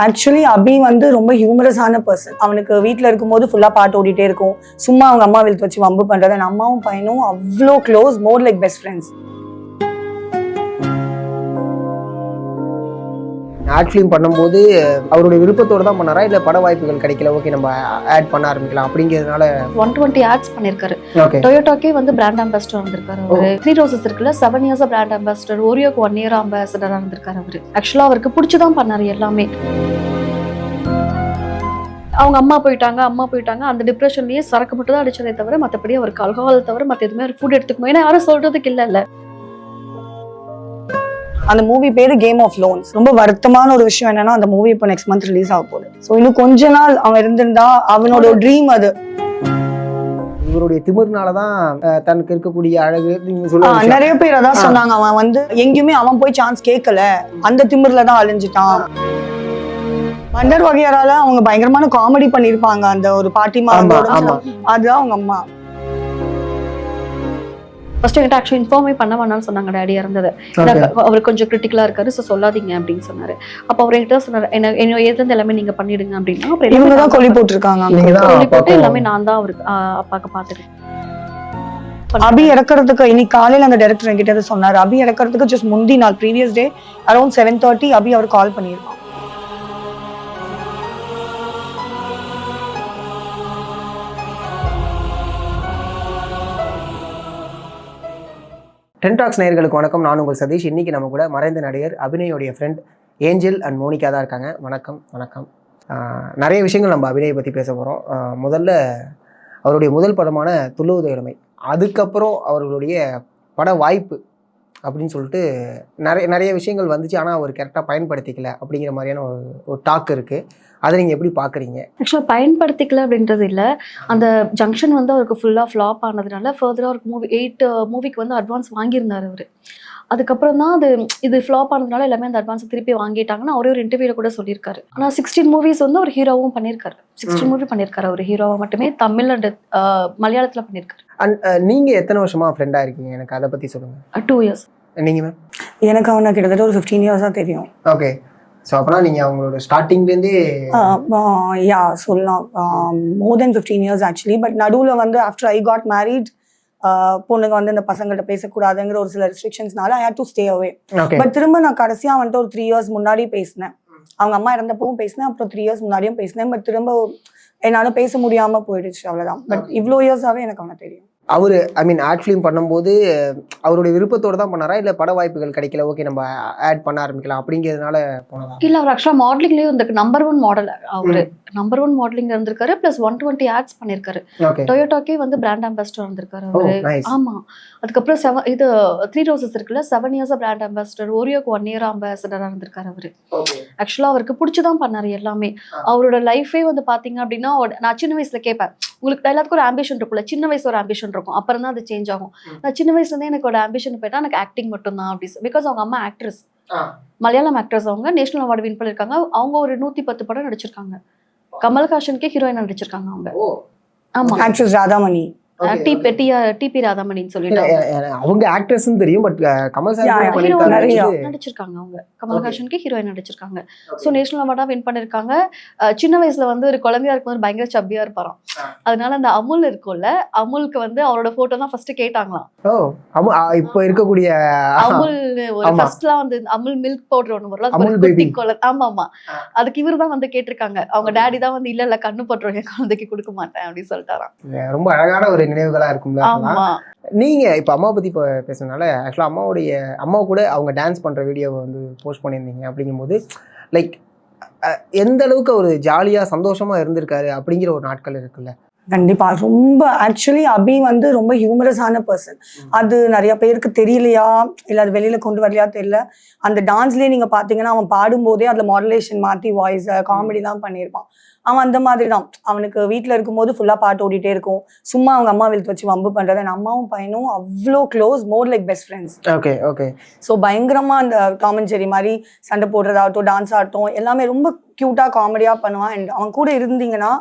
Actually அபி வந்து ரொம்ப ஹியூமரஸான person. அவனுக்கு வீட்டில் இருக்கும்போது ஃபுல்லாக பாட்டு ஓடிட்டே இருக்கும். சும்மா அவங்க அம்மா வெளுத்து வச்சு வம்பு பண்ணுறது. என் அம்மாவும் பையனும் அவ்வளோ close, more like best friends. Ad film பண்ணும்போது அவருடைய விருப்பத்தோடு தான் பண்ணாரா, இல்லை பட வாய்ப்புகள் கிடைக்கல, ஓகே நம்ம ஆட் பண்ண ஆரம்பிக்கலாம் அப்படிங்கிறதுனால? 120 ஆட்ஸ் பண்ணிருக்காரு. ஓகே. டொயோட்டாக்கே வந்து பிராண்ட் அம்பாசிடர் வந்திருக்காரு அவரு. 3 ரோசஸ் இருக்குல்ல, 7 இயர்ஸ் பிராண்ட் அம்பாசிடர். ஓரியோக்கு 1 இயர் அம்பாசிடரா இருந்திருக்காரு அவரு. ஆக்சுவலா அவருக்கு பிடிச்சுதான் பண்ணாரு எல்லாமே. அவங்க அம்மா போயிட்டாங்க அந்த டிப்ரெஷன்லயே சரக்கு மட்டும் தான் அடிச்சதே தவிர மற்றபடி அவருக்கு ஆல்கஹால் தவிர மற்ற எதுவுமே ஃபுட் எடுத்துக்கணும். ஏன்னா யாரும் சொல்றதுக்கு இல்ல. அந்த மூவி பேரு கேம் ஆஃப் லோன்ஸ். ரொம்ப வருத்தமான ஒரு விஷயம் என்னன்னா, அந்த மூவி இப்போ நெக்ஸ்ட் மந்த் ரிலீஸ் ஆக போகுது. ஸோ இன்னும் கொஞ்ச நாள் அவன் இருந்திருந்தா அவனோட ட்ரீம் அது. இவருடைய திமிர்னாலதான் தனக்கு இருக்கக்கூடிய அழகு நிறைய பேர் அதான் சொன்னாங்க. அவன் வந்து எங்கேயுமே அவன் போய் சான்ஸ் கேட்கல, அந்த திமிர்ல தான் அழிஞ்சிட்டான். வண்டர் வகையரால அவங்க பயங்கரமான காமெடி பண்ணிருப்பாங்க. அந்த ஒரு பாட்டிமா, அதுதான் அவங்க அம்மா. ஃபர்ஸ்ட் என்கிட்ட ஆக்சுவலி இன்ஃபார்மே பண்ண வேணாம்னு சொன்னாங்க டாடி இறந்தது. அவர் கொஞ்சம் கிரிட்டிக்கலா இருக்காரு, ஸோ சொல்லாதீங்க அப்படின்னு சொன்னாரு. அப்போ அவர் என்கிட்ட சொன்னாரு, என்ன எதுல எல்லாமே நீங்க பண்ணிடுங்க அப்படின்னா. அப்புறம் இவங்க தான் கொல்லி போட்டிருக்காங்க. கொல்லி போட்டு எல்லாமே நான் தான் அவருக்கு அப்பாக்கு பாத்துருக்கேன். அபி இறக்குறதுக்கு இன்னைக்கு காலையில அந்த டைரக்டர் என்கிட்ட சொன்னாரு. அபி இறக்குறதுக்கு ஜஸ்ட் முந்தி நாள் ப்ரீவியஸ் டே அரௌண்ட் 7:30 அபி அவர் கால் பண்ணியிருக்கான். டென் டாக்ஸ் நேயர்களுக்கு வணக்கம். நான் உங்கள் சதீஷ். இன்னைக்கு நம்ம கூட மறைந்த நடிகர் அபிநயோடைய ஃப்ரெண்ட் ஏஞ்சல் அண்ட் மோனிகா தான் இருக்காங்க. வணக்கம். வணக்கம். நிறைய விஷயங்கள் நம்ம அபிநயை பற்றி பேச போகிறோம். முதல்ல அவருடைய முதல் படமான துள்ளுவது இளமை, அதுக்கப்புறம் அவர்களுடைய பட வாய்ப்பு அப்படின்னு சொல்லிட்டு நிறைய விஷயங்கள் வந்துச்சு. ஆனால் அவர் கரெக்டாக பயன்படுத்திக்கல அப்படிங்கிற மாதிரியான ஒரு டாக் இருக்குது. அதை நீங்கள் எப்படி பார்க்குறீங்க? ஆக்சுவலாக பயன்படுத்திக்கல அப்படின்றது இல்லை. அந்த ஜங்ஷன் வந்து அவருக்கு ஃபுல்லாக ஃப்ளாப் ஆனதுனால ஃபர்தராக அவருக்கு 8 மூவிக்கு வந்து அட்வான்ஸ் வாங்கியிருந்தார் அவர். அதுக்கப்புறம் தான் இது ஃப்ளாப் ஆனதுனால எல்லாமே அந்த அட்வான்ஸை திருப்பி வாங்கிட்டாங்கன்னு அவரே ஒரு இன்டர்வியூவில் கூட சொல்லியிருக்காரு. ஆனால் 16 மூவிஸ் வந்து ஒரு ஹீரோவும் பண்ணியிருக்காரு. 16 மூவி பண்ணியிருக்காரு அவர் ஹீரோவை மட்டுமே. தமிழ் அண்ட் மலையாளத்தில் பண்ணியிருக்காரு. அண்ட் நீங்கள் எத்தனை வருஷமாக ஃப்ரெண்டாக இருக்கீங்க? எனக்கு அதை பற்றி சொல்லுங்கள். 2 இயர்ஸ். நீங்கள் மேம்? எனக்கு அவனை கிட்டத்தட்ட ஒரு 15 இயர்ஸாக தெரியும். ஓகே. ஸோ அப்போனா நீங்கள் அவங்களோட ஸ்டார்டிங்லேருந்தே யா சொல்லலாம். மோர் தென் 15 இயர்ஸ் ஆக்சுவலி. பட் நடுவில் வந்து ஆஃப்டர் ஐ காட் மேரிட், பொண்ணுங்க வந்து இந்த பசங்கள்கிட்ட பேசக்கூடாதுங்கிற ஒரு சில ரெஸ்ட்ரிக்ஷன்ஸ்னால I hate to stay away. But திரும்ப நான் கடைசியாக வந்துட்டு ஒரு 3 இயர்ஸ் முன்னாடி பேசினேன். அவங்க அம்மா இறந்தப்பவும் பேசினேன், அப்புறம் 3 இயர்ஸ் முன்னாடியும் பேசினேன். பட் திரும்ப என்னால் பேச முடியாமல் போயிடுச்சு, அவ்வளோதான். பட் இவ்வளோ இயர்ஸாகவே எனக்கு அவனை தெரியும். அவர் ஆட் ஃபிலிம் பண்ணும்போது அவருடைய விருப்பத்தோடு தான் பண்ணாரா, இல்லை பட வாய்ப்புகள் கிடைக்கல, ஓகே நம்ம ஆட் பண்ண ஆரம்பிக்கலாம் அப்படிங்கிறதுனால போனதா? இல்லை, அவர் ஆக்சுவலாக மாடலிங்லேயும் இந்த நம்பர் 1 மாடல். அவரு நம்பர் 1 மாடலிங் இருந்திருக்காரு. ப்ளஸ் 120 ஆட்ஸ் பண்ணியிருக்காரு. டொயோட்டாக்கே வந்து பிராண்ட் அம்பாசிடர் வந்திருக்காரு அவரு. ஆமா. அதுக்கப்புறம் 3 ரோசஸ் இருக்குல்ல, 7 இயர்ஸ் பிராண்ட் அம்பாசிடர். ஓரியோக்கு 1 இயர் அம்பாசிடரா இருந்திருக்காரு அவரு. ஆக்சுவலா அவருக்கு பிடிச்சுதான் பண்ணாரு எல்லாமே. அவரோட லைஃபே வந்து பாத்தீங்க அப்படின்னா, நான் சின்ன வயசுல கேட்பேன், உங்களுக்கு எல்லாத்துக்கும் ஒரு ஆம்பிஷன் இருக்குல்ல, சின்ன வயசு ஒரு ஆம்பிஷன் இருக்கும், அப்புறம் தான் அது சேஞ்ச் ஆகும். நான் சின்ன வயசுல இருந்தே எனக்கு ஒரு ஆம்பிஷன் போயிட்டா எனக்கு ஆக்டிங் மட்டும் தான் அப்படி. பிகாஸ் அவங்க அம்மா ஆக்ட்ரஸ், மலையாளம் ஆக்ட்ரஸ். அவங்க நேஷனல் அவார்டு வின் பண்ணிருக்காங்க. அவங்க ஒரு 110 படம் நடிச்சிருக்காங்க. கமல்ஹாசனுக்கே ஹீரோயின் நடிச்சிருக்காங்க அவங்க. ஆமா, ஆக்ட்ரஸ் ராதாமணி, டிபி ராதாமணின்னு சொல்லிட்டு. அவங்க ஆக்ட்ரஸ்னு தெரியும், பட் கமல்ஹாசன் நடிச்சிருக்காங்க. அவங்க கமல்ஹாசனுக்கு ஹீரோயின் நடிச்சிருக்காங்க. ஸோ நேஷனல் அவார்டா வின் பண்ணிருக்காங்க. சின்ன வயசுல வந்து ஒரு குழந்தையா இருக்கும்போது பயங்கர சப்பியா இருப்பாராம். அதனால அந்த அமுல் இருக்கும்ல, அமுலுக்கு வந்து அவரோட போட்டோ தான் ஃபர்ஸ்ட் கேட்டாங்களாம். இப்போ இருக்கக்கூடிய அமுல் ஒரு ஃபர்ஸ்ட்லாம் வந்து அமுல் மில்க் பவுடர் ஒன்று வரல. ஆமா, அதுக்கு இவர் தான் வந்து கேட்டிருக்காங்க. அவங்க டேடி தான் வந்து இல்ல கண்ணு போட்டுருவாங்க, குழந்தைக்கு கொடுக்க மாட்டேன் அப்படின்னு சொல்லிட்டாராம். ரொம்ப அழகான ஒரு நினைவுகளா இருக்கும்ல. நீங்க இப்ப அம்மா பத்தி பேசுறதுனால ஆக்சுவலா அம்மா கூட அவங்க டான்ஸ் பண்ற வீடியோவை வந்து போஸ்ட் பண்ணியிருந்தீங்க. அப்படிங்கும்போது லைக் எந்த அளவுக்கு ஒரு ஜாலியா சந்தோஷமா இருந்திருக்காரு அப்படிங்கிற ஒரு நாட்கள் இருக்குல்ல? கண்டிப்பா. ரொம்ப ஆக்சுவலி அபி வந்து ரொம்ப ஹியூமரஸான பர்சன். அது நிறைய பேருக்கு தெரியலையா, இல்லை அது வெளியில கொண்டு வரலையா தெரியல. அந்த டான்ஸ்லயே நீங்க பாத்தீங்கன்னா அவன் பாடும்போதே அதுல மாடுலேஷன் மாத்தி வாய்ஸ் காமெடி தான் பண்ணியிருப்பான். அவன் அந்த மாதிரி தான். அவனுக்கு வீட்டில் இருக்கும்போது ஃபுல்லாக பாட்டு ஓடிட்டே இருக்கும். சும்மா அவங்க அம்மா வெளுத்து வச்சு வம்பு பண்ணுறது. என் அம்மாவும் பையனும் அவ்வளோ close, more like best friends. Okay okay. So பயங்கரமாக அந்த டாம் அண்ட் ஜெர்ரி மாதிரி சண்டை போடுறதாகட்டும், டான்ஸ் ஆகட்டும், எல்லாமே ரொம்ப க்யூட்டாக காமெடியாக பண்ணுவான். அண்ட் அவன் கூட இருந்தீங்கன்னா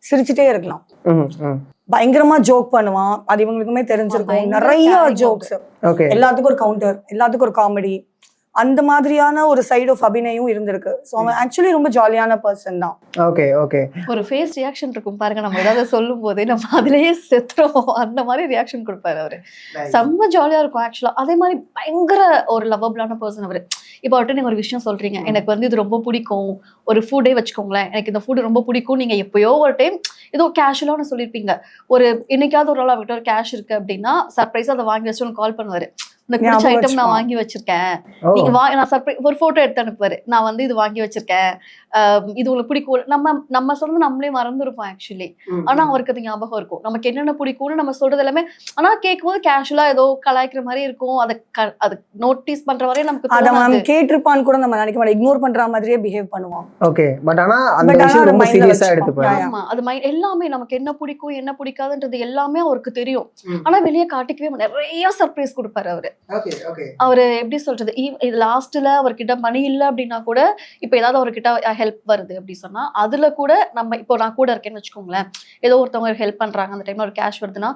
சிரிச்சுட்டே இருக்கலாம். பயங்கரமா ஜோக் பண்ணுவான். அது இவங்களுக்குமே தெரிஞ்சிருக்கும். நிறைய ஜோக்ஸ், எல்லாத்துக்கும் ஒரு கவுண்டர், எல்லாத்துக்கும் ஒரு காமெடி. அந்த மாதிரியான ஒரு சைடு ஆஃப் அபிநயும் இருந்திருக்கு. ஸோ அவன் ஆக்சுவலி ரொம்ப ஜாலியான பர்சன் தான். Okay okay. ஒரு ஃபேஸ் ரியாக்ஷன் இருக்கும் பாருங்க, நம்ம ஏதாவது சொல்லும் போதே நம்ம அதுலயே செத்துருவோம், அந்த மாதிரி ரியாக்ஷன் கொடுப்பாரு அவரு. செம்ம ஜாலியா இருக்கும் ஆக்சுவலா. அதே மாதிரி பயங்கர ஒரு லவ்வபிளான பர்சன் அவரு. இப்போ அவர்கிட்ட நீங்க ஒரு விஷயம் சொல்றீங்க, எனக்கு வந்து இது ரொம்ப பிடிக்கும், ஒரு ஃபுட்டே வச்சுக்கோங்களேன், எனக்கு இந்த ஃபுட் ரொம்ப பிடிக்கும், நீங்க எப்பயோ ஒரு டைம் ஏதோ கேஷுவலா ஒன்று சொல்லியிருப்பீங்க, ஒரு என்னைக்காவது ஒரு நாள் அவர்கிட்ட ஒரு கேஷ் இருக்கு அப்படின்னா சர்ப்ரைஸா அதை வாங்கி வச்சு கால் பண்ணுவாரு, உனக்கு பிடிச்ச ஐட்டம் நான் வாங்கி வச்சிருக்கேன், நீங்க நான் சர்ப்ரைஸ் ஒரு போட்டோ எடுத்து அனுப்புவாரு, நான் வந்து இது வாங்கி வச்சிருக்கேன், இது உங்களுக்கு பிடிக்கும். நம்ம சொல்றது நம்மளே மறந்துருப்போம் ஆக்சுவலி. ஆனா அவருக்கு அது ஞாபகம் இருக்கும், நமக்கு என்னென்ன பிடிக்கும்னு நம்ம சொல்றது எல்லாமே. ஆனா கேட்கும் போது கேஷுவலா ஏதோ கலாய்க்கிற மாதிரி இருக்கும், அதை நோட்டீஸ் பண்ற வரையும் நமக்கு கேட்டிருப்பான்னு கூட நம்ம நினைக்க மாட்டோம், இக்னோர் பண்ற மாதிரியே பிஹேவ் பண்ணுவோம். ஓகே, பட் ஆனா அந்த விஷயம் ரொம்ப சீரியஸா எடுத்துப்பாரு. ஆமா, அது எல்லாமே நமக்கு என்ன பிடிக்கும் என்ன பிடிக்காதுன்றது எல்லாமே அவருக்கு தெரியும். ஆனா வெளியே காட்டிக்கவே நிறைய சர்ப்ரைஸ் கொடுப்பாரு அவரு. அவரு எப்படி சொல்றது, இது லாஸ்ட்ல அவர்கிட்ட மணி இல்ல அப்படின்னா கூட, இப்ப ஏதாவது அவர்கிட்ட ஹெல்ப் வருது அப்படி சொன்னா அதுல கூட நம்ம, இப்போ நான் கூட இருக்கேன்னு வச்சுக்கோங்களேன், ஏதோ ஒருத்தவங்க ஹெல்ப் பண்றாங்க, அந்த டைம்ல ஒரு கேஷ் வருதுன்னா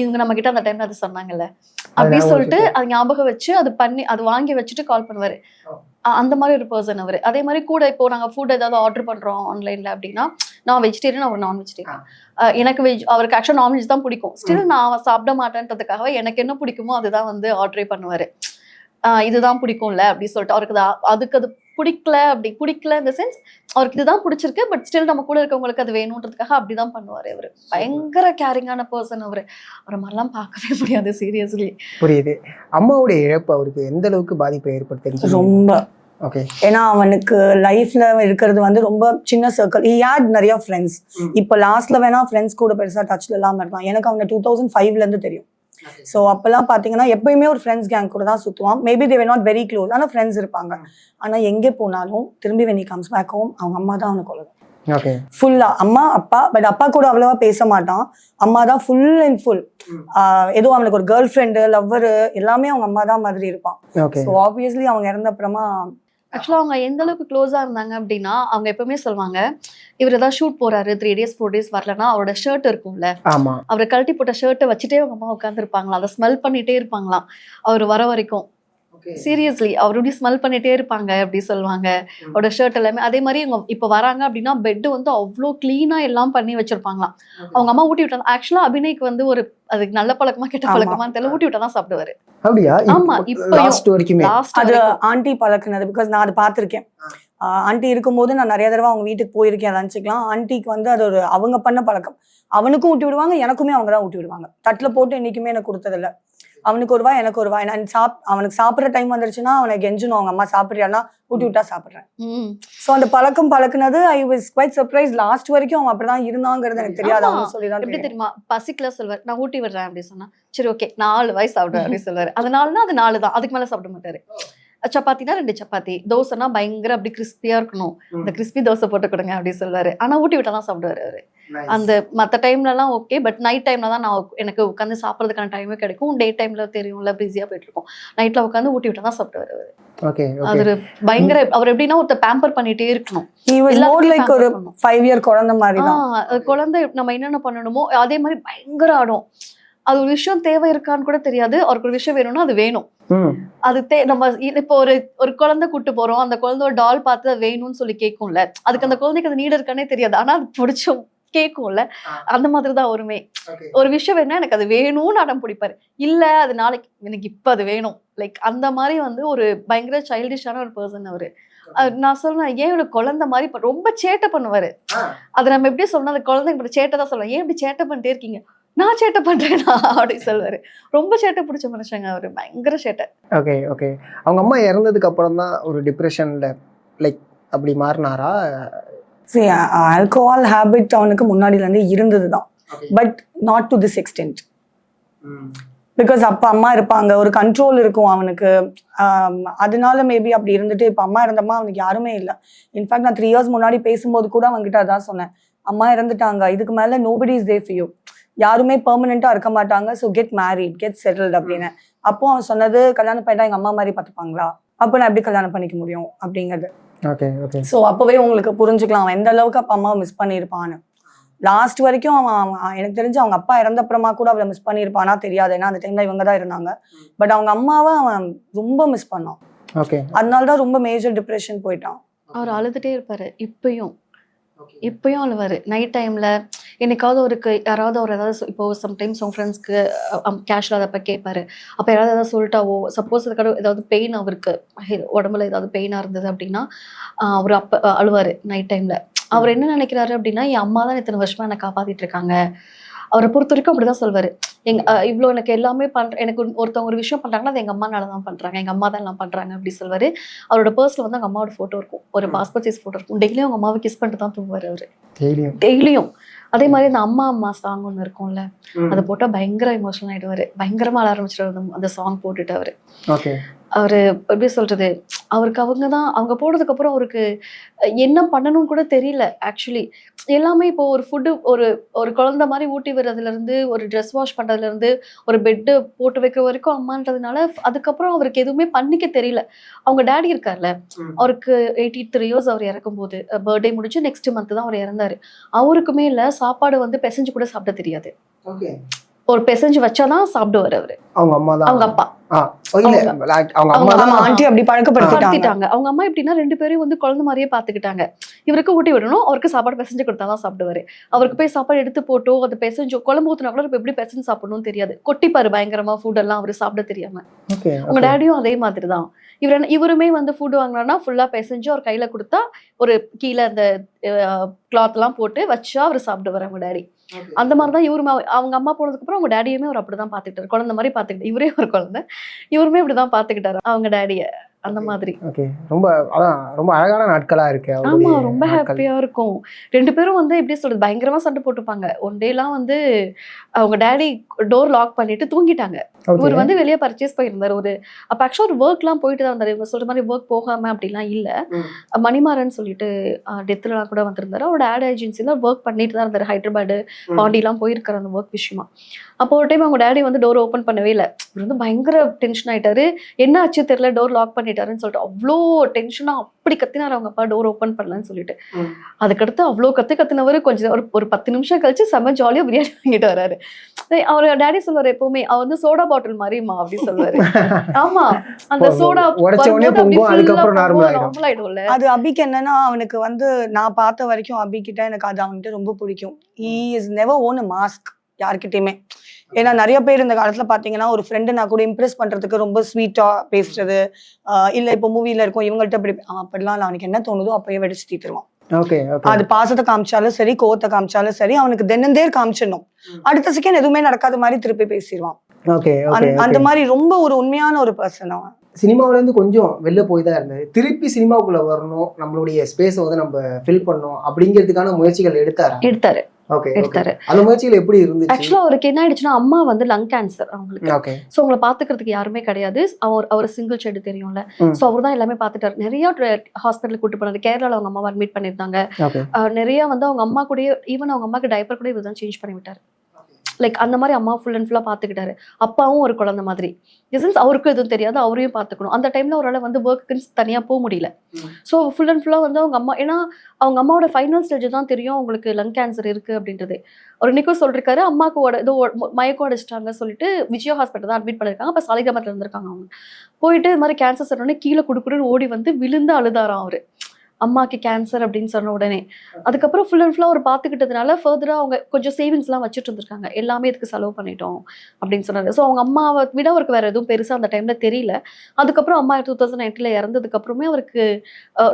இவங்க நம்ம கிட்ட அந்த டைம்ல அது சொன்னாங்கல்ல அப்படின்னு சொல்லிட்டு அது ஞாபகம் வச்சு அது பண்ணி அது வாங்கி வச்சுட்டு கால் பண்ணுவாரு. அந்த மாதிரி ஒரு பர்சன் அவரு. அதே மாதிரி கூட இப்போ நாங்க ஃபுட் ஏதாவது ஆர்டர் பண்றோம் ஆன்லைன்ல அப்படின்னா, நான் வெஜிடேரியன், அவர் நான் வெஜிடேரியன், எனக்கு அவருக்கு ஆக்சுவலா நான்வெஜ் தான் பிடிக்கும், ஸ்டில் நான் சாப்பிட மாட்டேன்றதுக்காக எனக்கு என்ன பிடிக்குமோ அதுதான் வந்து ஆர்டரே பண்ணுவாரு. இதுதான் பிடிக்கும்ல அப்படின்னு சொல்லிட்டு அவருக்கு அதுக்கு அது பிடிக்கல இந்த சென்ஸ், அவருக்கு இதுதான் பிடிச்சிருக்கு, பட் ஸ்டில் நம்ம கூட இருக்கவங்களுக்கு அது வேணும்ன்றதுக்காக அப்படிதான் பண்ணுவாரு அவரு. பயங்கர கேரிங்கான பர்சன் அவரு. அவரை மாதிரிலாம் பார்க்கவே முடியாது சீரியஸ்லி. புரியுது. அம்மாவுடைய இழப்பு அவருக்கு எந்த அளவுக்கு பாதிப்பை ஏற்படுத்தி? ரொம்ப. ஓகே, ஏன்னா அவனுக்கு லைஃப்ல இருக்கிறது வந்து ரொம்ப சின்ன சர்க்கிள். ஹி ஹேட் நிறைய ஃப்ரெண்ட்ஸ். இப்போ லாஸ்ட்ல வேணா ஃப்ரெண்ட்ஸ் கூட பெருசா டச்ல இல்லாம இருக்கான். எனக்கு அவனை 2005ல இருந்து தெரியும். ஸோ அப்பெல்லாம் பார்த்தீங்கன்னா எப்பயுமே ஒரு ஃப்ரெண்ட்ஸ் கேங் கூட தான் சுற்றுவான். Maybe they were not very close, ஆனால் ஃப்ரெண்ட்ஸ் இருப்பாங்க. ஆனால் எங்கே போனாலும் திரும்பி when he comes back home அவங்க அம்மா தான் அவனுக்கு உலகம். ஃபுல்லா அம்மா அப்பா, பட் அப்பா கூட அவ்வளவா பேச மாட்டான், அம்மா தான் ஃபுல் அண்ட் ஃபுல். ஏதோ அவனுக்கு ஒரு கேர்ள் ஃப்ரெண்டு லவ்வரு எல்லாமே அவங்க அம்மா தான் மாதிரி இருப்பான். ஸோ ஆப்வியஸ்லி அவங்க இறந்த அப்புறமா ஆக்சுவலா அவங்க எந்த அளவுக்கு க்ளோஸா இருந்தாங்க அப்படின்னா, அவங்க எப்பவுமே சொல்லுவாங்க, இவர் ஏதாவது ஷூட் போறாரு 3 days 4 days வரலன்னா அவரோட ஷர்ட் இருக்கும்ல, அவரை கழட்டி போட்ட ஷர்ட்டை வச்சுட்டே அவங்க அம்மா உட்காந்து இருப்பாங்களாம், அதை ஸ்மெல் பண்ணிட்டே இருப்பாங்களாம் அவர் வர வரைக்கும். சீரியஸ்லி அவர் இப்படி ஸ்மெல் பண்ணிட்டே இருப்பாங்க அப்படி சொல்லுவாங்க, அவரோட ஷர்ட் எல்லாமே. அதே மாதிரி இவங்க இப்ப வராங்க அப்படின்னா பெட் வந்து அவ்வளோ கிளீனா எல்லாம் பண்ணி வச்சிருப்பாங்களாம். அவங்க அம்மா ஊட்டி விட்டாங்க. ஆக்சுவலா அபிநய்க்கு வந்து ஒரு அதுக்கு நல்ல பழக்கமா கெட்ட பழக்கமான்னு தெரியல, ஊட்டி விட்டாதான் சாப்பிடுவாரு. ஆமா, இப்ப அது ஆண்டி பழக்கினது. பிகாஸ் நான் அதை பார்த்திருக்கேன். ஆண்டி இருக்கும்போது நான் நிறைய தடவை அவங்க வீட்டுக்கு போயிருக்கேன் லஞ்சுக்கலாம். ஆண்டிக்கு வந்து அது ஒரு அவங்க பண்ண பழக்கம். அவனுக்கும் ஊட்டி விடுவாங்க, எனக்குமே அவங்க தான் ஊட்டி விடுவாங்க. தட்டுல போட்டு என்னைக்குமே எனக்கு கொடுத்ததில்ல. அவனுக்கு ஒரு வாய் எனக்கு ஒரு வாய். நான் அவனுக்கு சாப்பிட்ற டைம் வந்துருச்சுன்னா அவனை கெஞ்சணும், அவங்க அம்மா சாப்பிட்றியானா ஊட்டி விட்டா சாப்பிட்றேன். ஸோ அந்த பழக்கம் பழக்கினது I was quite surprise. Last வரைக்கும் அவன் அப்படிதான் இருந்தாங்கிறது எனக்கு தெரியாது. அவங்க சொல்லிதான் எப்படி தெரியுமா, பசிக்கல சொல்வார், நான் ஊட்டி விடுறேன் அப்படின்னு சொன்னா சரி ஓகே 4 வாய் சாப்பிடுறேன் அப்படின்னு சொல்லுவாரு. அது 4னா அது 4 தான், அதுக்கு மேல சாப்பிட மாட்டாரு. சப்பாத்தினா 2 சப்பாத்தி, தோசைனா பயங்கர அப்படி கிறிஸ்பியா இருக்கணும், இந்த கிறிஸ்பி தோசை போட்டு கொடுங்க அப்படின்னு சொல்லுவாரு. ஆனா ஊட்டி விட்டா தான் சாப்பிடுவாரு அவரு. அந்த மற்ற டைம்ல எல்லாம் ஓகே, பட் நைட் டைம்ல தான் நான் எனக்கு உட்காந்து சாப்பிட்றதுக்கான டைமே கிடைக்கும். டே டைம்ல தெரியும்ல பிஸியா போயிட்டு இருக்கும், நைட்ல உட்காந்து ஊட்டி விட்டா தான் சாப்பிடுவாரு அவரு. அது பயங்கர அவர் எப்படின்னா ஒருத்தர் பேம்பர் பண்ணிட்டே இருக்கணும். ஒரு 5 year குழந்தை மாதிரி தான். குழந்தை நம்ம என்னென்ன பண்ணணுமோ அதே மாதிரி பயங்கர ஆடும். அது ஒரு விஷயம் தேவை இருக்கான்னு கூட தெரியாது, அவருக்கு ஒரு விஷயம் வேணும்னா அது வேணும். அது நம்ம இப்போ ஒரு குழந்தை கூட்டு போறோம், அந்த குழந்தை ஒரு டால் பார்த்து அது வேணும்னு சொல்லி கேட்கும்ல, அதுக்கு அந்த குழந்தைக்கு அது நீட் இருக்கானே தெரியாது, ஆனா அது பிடிச்சும் கேட்கும்ல. அந்த மாதிரிதான் ஒருமே ஒரு விஷயம் வேணும்னா எனக்கு அது வேணும்னு அடம் பிடிப்பாரு. இல்ல அது நாளைக்கு, எனக்கு இப்ப அது வேணும். லைக் அந்த மாதிரி வந்து ஒரு பயங்கர சைல்டிஷான ஒரு பர்சன் அவரு. நான் சொல்றேன், ஏன் இவரு குழந்தை மாதிரி ரொம்ப சேட்டை பண்ணுவாரு. அது நம்ம எப்படி சொல்லணும், அந்த குழந்தைங்க சேட்டை தான் சொல்லுவேன், ஏன் இப்படி சேட்டை பண்ணிட்டே இருக்கீங்க, நான் சேட்டை பண்றேனா அப்படின்னு சொல்லுவாரு. ரொம்ப சேட்டை பிடிச்ச மனுஷங்க அவரு, பயங்கர சேட்டை. Okay okay. அவங்க அம்மா இறந்ததுக்கு அப்புறம் தான் ஒரு டிப்ரெஷன்ல லைக் அப்படி மாறினாரா? ஆல்கோஹால் ஹேபிட் அவனுக்கு முன்னாடில இருந்து இருந்ததுதான், but not to this extent. Because அப்ப அம்மா இருப்பாங்க, ஒரு கண்ட்ரோல் இருக்கும் அவனுக்கு. அதனால மேபி அப்படி இருந்துட்டு, இப்ப அம்மா இருந்தம்மா அவனுக்கு யாருமே இல்லை. இன்ஃபேக்ட் நான் 3 years முன்னாடி பேசும்போது கூட அவங்ககிட்ட அதான் சொன்னேன், அம்மா இறந்துட்டாங்க, இதுக்கு மேல nobody is there for you, யாருமே பெர்மனண்டா இருக்க மாட்டாங்க, so get married, get settled அப்படின்னு. அப்போ அவன் சொன்னது, கல்யாணம் பண்ணிட்டா எங்க அம்மா மாதிரி பார்த்துப்பாங்களா, அப்போ நான் எப்படி கல்யாணம் பண்ணிக்க முடியும் அப்படிங்கிறது. ஸோ அப்பவே உங்களுக்கு புரிஞ்சுக்கலாம் அவன் எந்த அளவுக்கு அப்பா அம்மாவை மிஸ் பண்ணியிருப்பான்னு. லாஸ்ட் வரைக்கும் அவன் எனக்கு தெரிஞ்சு அவங்க அப்பா இறந்தப்புறமா கூட அவளை மிஸ் பண்ணியிருப்பானா தெரியாது, ஏன்னா அந்த டைம்ல இவங்க தான் இருந்தாங்க. பட் அவங்க அம்மாவை அவன் ரொம்ப மிஸ் பண்ணான். ஓகே. அதனால தான் ரொம்ப மேஜர் டிப்ரெஷன் போயிட்டான். அவர் அழுதுட்டே இருப்பாரு இப்பயும் அழுவாரு நைட் டைம்ல. என்னைக்காவது யாராவது ஒரு ஏதாவது இப்போ சம்டைம்ஸ் உங்க ஃப்ரெண்ட்ஸ்க்கு கேஷுவலாக அதப்போ கேட்பாரு. அப்போ யாராவது ஏதாவது சொல்லிட்டாவோ, சப்போஸ் அதுக்காக ஏதாவது பெயின் அவருக்கு உடம்புல ஏதாவது பெயினாக இருந்தது அப்படின்னா அவர் அப்போ அழுவார் நைட் டைமில். அவர் என்ன நினைக்கிறாரு அப்படின்னா, என் அம்மா தான் இத்தனை வருஷமா என்னை காப்பாற்றிட்டு இருக்காங்க. அவரை பொறுத்த வரைக்கும் அப்படிதான் சொல்வாரு. இவ்வளோ எனக்கு எல்லாமே எனக்கு ஒருத்தவங்க ஒரு விஷயம் பண்றாங்கன்னா அது எங்க அம்மானால தான் பண்றாங்க, எங்க அம்மா தான் எல்லாம் பண்றாங்க அப்படி சொல்வாரு. அவரோட பர்ஸ்ல வந்து அவங்க அம்மாவோட போட்டோ இருக்கும், ஒரு பாஸ்போர்ட் சைஸ் போட்டோ இருக்கும். டெய்லியும் அவங்க அம்மாவை கிஸ் பண்ணிட்டு தான் தூங்குவாரு அவரு, டெய்லியும். அதே மாதிரி அந்த அம்மா சாங் ஒன்று இருக்கும்ல, அதை போட்டா பயங்கர எமோஷனல் ஆயிடுவாரு, பயங்கரமா அழ ஆரம்பிச்சிடுவாரு அந்த சாங் போட்டுட்டு அவரு. அவரு எப்படி சொல்றது, அவருக்கு அவங்க போனதுக்கு அப்புறம் அவருக்கு என்ன பண்ணணும்னு கூட தெரியல ஆக்சுவலி. எல்லாமே இப்போ ஒரு ஃபுட்டு ஒரு குழந்தை மாதிரி ஊட்டி விடுறதுல இருந்து, ஒரு ட்ரெஸ் வாஷ் பண்றதுல இருந்து, ஒரு பெட்டு போட்டு வைக்கிற வரைக்கும் அம்மான்றதுனால அதுக்கப்புறம் அவருக்கு எதுவுமே பண்ணிக்க தெரியல. அவங்க டேடி இருக்கார்ல, அவருக்கு 83 years அவர் இறக்கும் போது, பர்த்டே முடிச்சு நெக்ஸ்ட் மந்த் தான் அவர் இறந்தாரு. அவருக்குமே இல்ல சாப்பாடு வந்து பிசைஞ்சு கூட சாப்பிட தெரியாது. ஒரு பிசைஞ்சு வச்சாதான் சாப்பிடுவாரு அவரு. அவங்க அப்பா ஆண்டி அப்படி பழக்கப்படுத்திட்டாங்க. அவங்க அம்மா எப்படின்னா 2 பேரையும் வந்து குழந்தை மாதிரியே பாத்துக்கிட்டாங்க. இவருக்கு ஊட்டி விடணும், அவருக்கு சாப்பாடு பிசைஞ்சு கொடுத்தாதான் சாப்பிடுவாரு. அவருக்கு போய் சாப்பாடு எடுத்து போட்டோ அதை பிசைஞ்சோ குழம்பு ஊத்துனா கூட எப்படி பிசைஞ்சு சாப்பிடணும்னு தெரியாது. கொட்டிப்பாரு பயங்கரமா ஃபுட் எல்லாம் அவரு சாப்பிட தெரியாம. உங்க டேடியும் அதே மாதிரிதான். இவருமே வந்து ஃபுட் வாங்கினார்னா ஃபுல்லா பிசைஞ்சு அவர் கையில கொடுத்தா ஒரு கீழே அந்த கிளாத் எல்லாம் போட்டு வச்சா அவர் சாப்பிடுவாரு அவங்க டேடி. அந்த மாதிரிதான் இவருமே. அவங்க அம்மா போனதுக்கு அப்புறம் அவங்க டேடியுமே அவர் அப்படிதான் பாத்துக்கிட்டாரு, குழந்தை மாதிரி பாத்துக்கிட்டாரு. இவரே ஒரு குழந்தை, இவருமே இப்படிதான் பாத்துக்கிட்டாரு அவங்க டேடிய, அந்த மாதிரி. ரொம்ப அழகான நாட்களா இருக்கு. ஆமா, ரொம்ப ஹாப்பியா இருக்கும். 2 பேரும் வந்து எப்படி சொல்றது, பயங்கரமா சண்டை போட்டுப்பாங்க. ஒன் டேலாம் வந்து அவங்க டேடி டோர் லாக் பண்ணிட்டு தூங்கிட்டாங்க. இவர் வந்து வெளியே பர்ச்சேஸ் போயிருந்தாரு. அப்ப ஆக்சுவலா ஒரு ஒர்க் எல்லாம் போயிட்டு தான் இருந்தாரு. இவங்க சொல்ற மாதிரி ஒர்க் போகாம அப்படிலாம் இல்ல. மணிமாறன் சொல்லிட்டு டெத்லாம் கூட வந்திருந்தாரு. அவரோட ஆட் ஏஜென்சில ஒர்க் பண்ணிட்டு தான் இருந்தாரு. ஹைதராபாடு, பாண்டி எல்லாம் போயிருக்காரு அந்த ஒர்க் விஷயமா. அப்போ ஒரு டைம் அவங்க டேடி வந்து டோர் ஓப்பன் பண்ணவே இல்லை. இவர் வந்து பயங்கர டென்ஷன் ஆயிட்டாரு. என்ன ஆச்சு தெரியல, டோர் லாக் பண்ணிட்டாருன்னு சொல்லிட்டு அவ்வளோ டென்ஷனா அப்படி கத்தினாரு அவங்க அப்பா, டோர் ஓப்பன் பண்ணலன்னு சொல்லிட்டு. அதுக்கடுத்து அவ்வளோ கத்துனவர் கொஞ்சம் ஒரு 10 நிமிஷம் கழிச்சு செம்ம ஜாலியா பிரியாணி வாங்கிட்டு வராரு. அவர் டேடி சொல்லுவாரு எப்பவுமே, அவர் வந்து சோடா பாட்டில் மாதிரிமா அப்படி சொல்லுவாரு. ஆமா, அந்த சோடா நார்மல் ஆயிடும்ல. அது அபிக்கு என்னன்னா, அவனுக்கு வந்து நான் பார்த்த வரைக்கும் அபி கிட்ட எனக்கு அது அவன்கிட்ட ரொம்ப பிடிக்கும். he is never own a mask யார்கிட்டயுமே. ஏன்னா நிறைய பேர் இந்த காலத்துல பாத்தீங்கன்னா, ஒரு ஃப்ரெண்டு நான் கூட இம்ப்ரெஸ் பண்றதுக்கு ரொம்ப ஸ்வீட்டா பேசுறது, இல்ல இப்போ மூவில இருக்கும் இவங்கள்ட்ட அப்படிலாம் அவனுக்கு என்ன தோணுதோ அப்பயே வெடிச்சு தீத்துருவான். அது பாசத்தை காமிச்சாலும் சரி, கோவத்தை காமிச்சாலும் சரி, அவனுக்கு தென்னந்தேர் காமிச்சிடணும். அடுத்த செகண்ட் எதுவுமே நடக்காத மாதிரி திருப்பி பேசிடுவான். அந்த மாதிரி ரொம்ப ஒரு உண்மையான ஒரு பர்சன் அவன். சினிமாவில இருந்து கொஞ்சம் வெளில போய் தான் இருந்தது. திருப்பி சினிமாவுக்குள்ள வரணும், நம்மளுடைய ஸ்பேஸை வந்து நம்ம ஃபில் பண்ணணும் அப்படிங்கிறதுக்கான முயற்சிகள் எடுத்தாரு. அந்த முயற்சிகள் எப்படி இருந்துச்சு? ஆக்சுவலா அவருக்கு என்ன ஆயிடுச்சுன்னா, அம்மா வந்து லங் கேன்சர் அவங்களுக்கு. சோ அவங்களை பாத்துக்கிறதுக்கு யாருமே கிடையாது. அவர் சிங்கிள் சைல்டு தெரியும்ல, சோ அவர் தான் எல்லாமே பாத்துட்டாரு. நிறைய ஹாஸ்பிட்டலுக்கு கூட்டு போனாரு. கேரளால அவங்க அம்மா அட்மிட் பண்ணிருந்தாங்க. நிறைய வந்து அவங்க அம்மா கூட, ஈவன் அவங்க அம்மாக்கு டைப்பர் கூட இவர் தான் சேஞ்ச் பண்ணி விட்டாரு. லைக் அந்த மாதிரி அம்மா ஃபுல் அண்ட் ஃபுல்லா பாத்துக்கிட்டாரு. அப்பாவும் ஒரு குழந்தை மாதிரி. அவருக்கும் எதுவும் தெரியாது, அவரையும் பாத்துக்கணும். அந்த டைம்ல அவரால் வந்து ஒர்க்குன்னு தனியா போக முடியல. ஸோ ஃபுல் அண்ட் ஃபுல்லா வந்து அவங்க அம்மா, ஏன்னா அவங்க அம்மாவோட ஃபைனல் ஸ்டேஜ் தான் தெரியும் அவங்களுக்கு லங் கேன்சர் இருக்கு அப்படின்றது. அவர் இன்னைக்கும் சொல்லிருக்காரு, அம்மாக்கு ஏதோ மயக்கம் அடிச்சிட்டாங்க சொல்லிட்டு விஜயா ஹாஸ்பிட்டல் தான் அட்மிட் பண்ணிருக்காங்க. அப்ப சாலிகிராமத்துல இருந்திருக்காங்க. அவங்க போயிட்டு இது மாதிரி கேன்சர் சொன்னோடனே கீழே குடுக்குன்னு ஓடி வந்து விழுந்து அழுதாராம் அவரு, அம்மாக்கு கேன்சர் அப்படின்னு சொன்ன உடனே. அதுக்கப்புறம் ஃபுல் அண்ட் ஃபுல்லா அவர் பார்த்துக்கிட்டதுனால ஃபர்தரா அவங்க கொஞ்சம் சேவிங்ஸ்லாம் வச்சுட்டு இருந்திருக்காங்க. எல்லாமே இதுக்கு செலவு பண்ணிட்டோம் அப்படின்னு சொன்னாரு. ஸோ அவங்க அம்மாவை விட அவருக்கு வேற எதுவும் பெருசா அந்த டைம்ல தெரியல. அதுக்கப்புறம் அம்மா 2008 இறந்ததுக்கு அப்புறமே அவருக்கு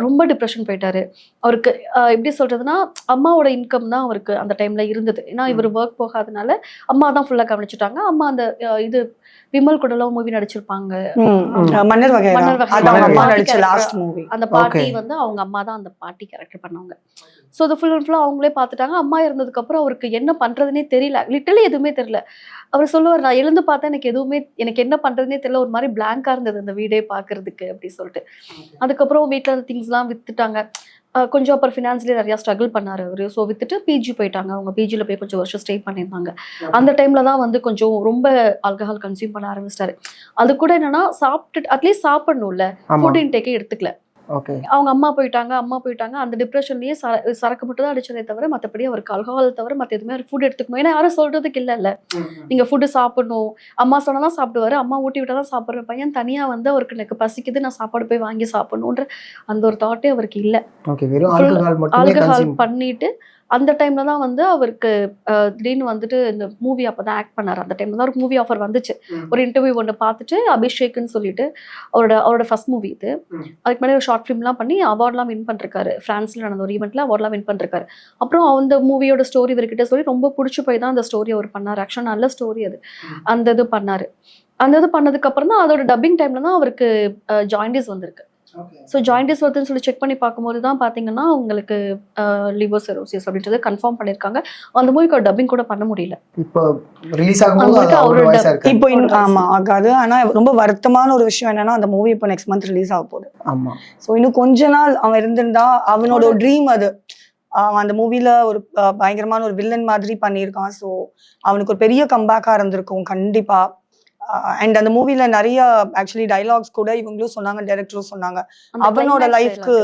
ரொம்ப டிப்ரெஷன் போயிட்டாரு. அவருக்கு எப்படி சொல்றதுன்னா, அம்மாவோட இன்கம் தான் அவருக்கு அந்த டைம்ல இருந்தது. ஏன்னா இவர் ஒர்க் போகாதனால அம்மா தான் ஃபுல்லா கவனிச்சுட்டாங்க. அம்மா அந்த இது விமல் கூடலாம் மூவி நடிச்சிருப்பாங்க, மன்னர் வகை. அந்த பாட்டி வந்து அவங்க அம்மா தான் அந்த பாட்டி கேரக்டர் பண்ணவங்க. ஸோ அது ஃபுல் அண்ட் ஃபுல்லாக அவங்களே பார்த்துட்டாங்க. அம்மா இறந்ததுக்கு அப்புறம் அவருக்கு என்ன பண்றதுனே தெரியல, லிட்டரலி எதுவுமே தெரியல. அவர் சொல்லுவார், நான் எழுந்து பார்த்தா எனக்கு என்ன பண்றதுனே தெரியல, ஒரு மாதிரி பிளாங்கா இருந்தது அந்த வீடே பாக்குறதுக்கு அப்படி சொல்லிட்டு. அதுக்கப்புறம் வீட்டுல அந்த திங்ஸ் எல்லாம் வித்துட்டாங்க. கொஞ்சம் அப்புறம் ஃபினான்ஸ்லேயே நிறையா ஸ்ட்ரகிள் பண்ணார் அவர். ஸோ வித்துட்டு பிஜி போயிட்டாங்க. அவங்க பிஜியில் போய் கொஞ்சம் வருஷம் ஸ்டே பண்ணியிருந்தாங்க. அந்த டைமில் தான் வந்து கொஞ்சம் ரொம்ப ஆல்கஹால் கன்சியூம் பண்ண ஆரம்பிச்சிட்டாரு. அது கூட என்னன்னா, சாப்பிட்டுட்டு அட்லீஸ்ட் சாப்பிடணும்ல, ஃபுட் இன்டேக்கே எடுத்துக்கல. ஓகே அவங்க அம்மா போயிட்டாங்க அந்த டிப்ரெஷன்லயே சரக்கு மட்டும் தான் அடிச்சதே தவிர மற்றபடி அவருக்கு ஆல்கஹால் தவிர மற்ற எதுவுமே அவர் ஃபுட் எடுத்துக்கணும். ஏன்னா யாரும் சொல்றதுக்கு இல்ல நீங்க ஃபுட்டு சாப்பிடணும், அம்மா சொன்னாதான் சாப்பிடுவாரு, அம்மா ஊட்டி விட்டாதான் சாப்பிடுற பையன் தனியா வந்து அவருக்கு எனக்கு பசிக்குது நான் சாப்பாடு போய் வாங்கி சாப்பிடணுன்ற அந்த ஒரு தாட்டே அவருக்கு இல்ல. ஆல்கஹால் பண்ணிட்டு அந்த டைம்ல தான் வந்து அவருக்கு திடீர்னு வந்துட்டு இந்த மூவி அப்பதான் ஆக்ட் பண்ணாரு. அந்த டைம்ல தான் ஒரு மூவி ஆஃபர் வந்துச்சு. ஒரு இன்டர்வியூ ஒன்று பார்த்துட்டு அபிஷேக்னு சொல்லிட்டு அவரோட ஃபர்ஸ்ட் மூவி இது. அதுக்கு முன்னாடி ஒரு ஷார்ட் ஃபிலிம்லாம் பண்ணி அவார்ட்லாம் வின் பண்ணிருக்காரு. பிரான்ஸ்ல நடந்த ஒரு ஈவெண்ட்ல அவார்ட்லாம் வின் பண்ணிருக்காரு. அப்புறம் அந்த மூவியோட ஸ்டோரி இவர்கிட்ட சொல்லி ரொம்ப பிடிச்சி போய் தான் அந்த ஸ்டோரி அவர் பண்ணாரு. ஆக்சுவலா நல்ல ஸ்டோரி அது. அந்த இது பண்ணாரு. அந்த இது பண்ணதுக்கு அப்புறம் தான் அதோட டப்பிங் டைம்ல தான் அவருக்கு ஜாயிண்டிஸ் வந்திருக்கு. ஸோ ஜாயிண்டிஸ் வருதுன்னு சொல்லி செக் பண்ணி பார்க்கும்போது தான் பார்த்தீங்கன்னா உங்களுக்கு லிவர் சிரோசிஸ் அப்படின்றது கன்ஃபார்ம் பண்ணியிருக்காங்க. அந்த மூவிக்கு டப்பிங் கூட பண்ண முடியல. இப்போ ரிலீஸ் ஆகும்போது இப்போ ஆமா ஆகாது. ஆனா ரொம்ப வருத்தமான ஒரு விஷயம் என்னன்னா அந்த மூவி இப்போ நெக்ஸ்ட் மந்த் ரிலீஸ் ஆக போகுது. ஆமா. ஸோ இன்னும் கொஞ்ச நாள் அவன் இருந்திருந்தா அவனோட ஒரு ட்ரீம் அது. அவன் அந்த மூவில ஒரு பயங்கரமான ஒரு வில்லன் மாதிரி பண்ணியிருக்கான். ஸோ அவனுக்கு ஒரு பெரிய கம்பேக்கா இருந்திருக்கும் கண்டிப்பா. அண்ட் அந்த மூவில நிறைய ஆக்சுவலி டைலாக்ஸ் கூட இவங்களும் சொன்னாங்க, டைரக்டரும் சொன்னாங்க அவனோட லைஃப்க்கு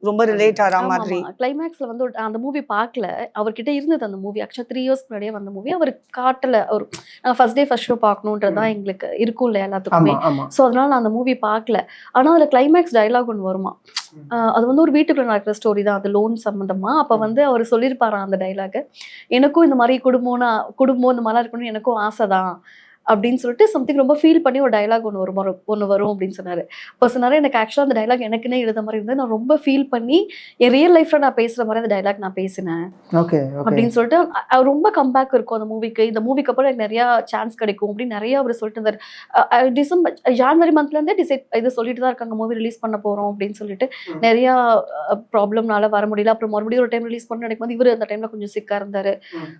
ரொம்ப ரிலேட் ஆகிற மாதிரி. கிளைமேக்ஸ்ல வந்து அந்த மூவி பார்க்கல, அவர்கிட்ட இருந்தது அந்த மூவி. ஆக்சுவலா 3 years முன்னாடியே வந்த மூவி அவர் காட்டல. அவர் ஃபர்ஸ்ட் டே ஃபர்ஸ்ட் ஷோ பார்க்கணுன்றதான் எங்களுக்கு இருக்கும் இல்ல எல்லாத்துக்குமே. ஸோ அதனால நான் அந்த மூவி பார்க்கல. ஆனா அதுல கிளைமேக்ஸ் டைலாக் ஒன்று வருமா, அது வந்து ஒரு வீட்டுக்குள்ள நடக்கிற ஸ்டோரி தான், அது லோன் சம்பந்தமா. அப்ப வந்து அவர் சொல்லியிருப்பாராம் அந்த டைலாக், எனக்கும் இந்த மாதிரி குடும்பம் இந்த மாதிரிலாம் இருக்கணும்னு எனக்கும் ஆசைதான் அப்படின்னு சொல்லிட்டு சம்திங் ரொம்ப ஃபீல் பண்ணி ஒரு டைலாக் ஒன்று வரும் அப்படின்னு சொன்னாரு. இப்போ சொன்னாரு எனக்கு ஆக்சுவலாக அந்த டைலாக் எனக்குன்னே எழுத மாதிரி இருந்தது. நான் ரொம்ப ஃபீல் பண்ணி என் ரியல் லைஃப்ல நான் பேசுற மாதிரி அந்த டைலாக் நான் பேசினேன் அப்படின்னு சொல்லிட்டு ரொம்ப கம்பேக் இருக்கும் அந்த மூவிக்கு. இந்த மூவிக்கு அப்புறம் எனக்கு நிறைய சான்ஸ் கிடைக்கும் அப்படின்னு நிறைய அவர் சொல்லிட்டு இருந்தார். ஜான்வரி மந்த்ல இருந்தே இது சொல்லிட்டு தான் இருக்காங்க மூவி ரிலீஸ் பண்ண போறோம் அப்படின்னு சொல்லிட்டு. நிறைய ப்ராப்ளம்னால வர முடியல. அப்புறம் மறுபடியும் ஒரு டைம் ரிலீஸ் பண்ண நினைக்கும் இவர் அந்த டைம்ல கொஞ்சம் சிக்கா இருந்தாரு.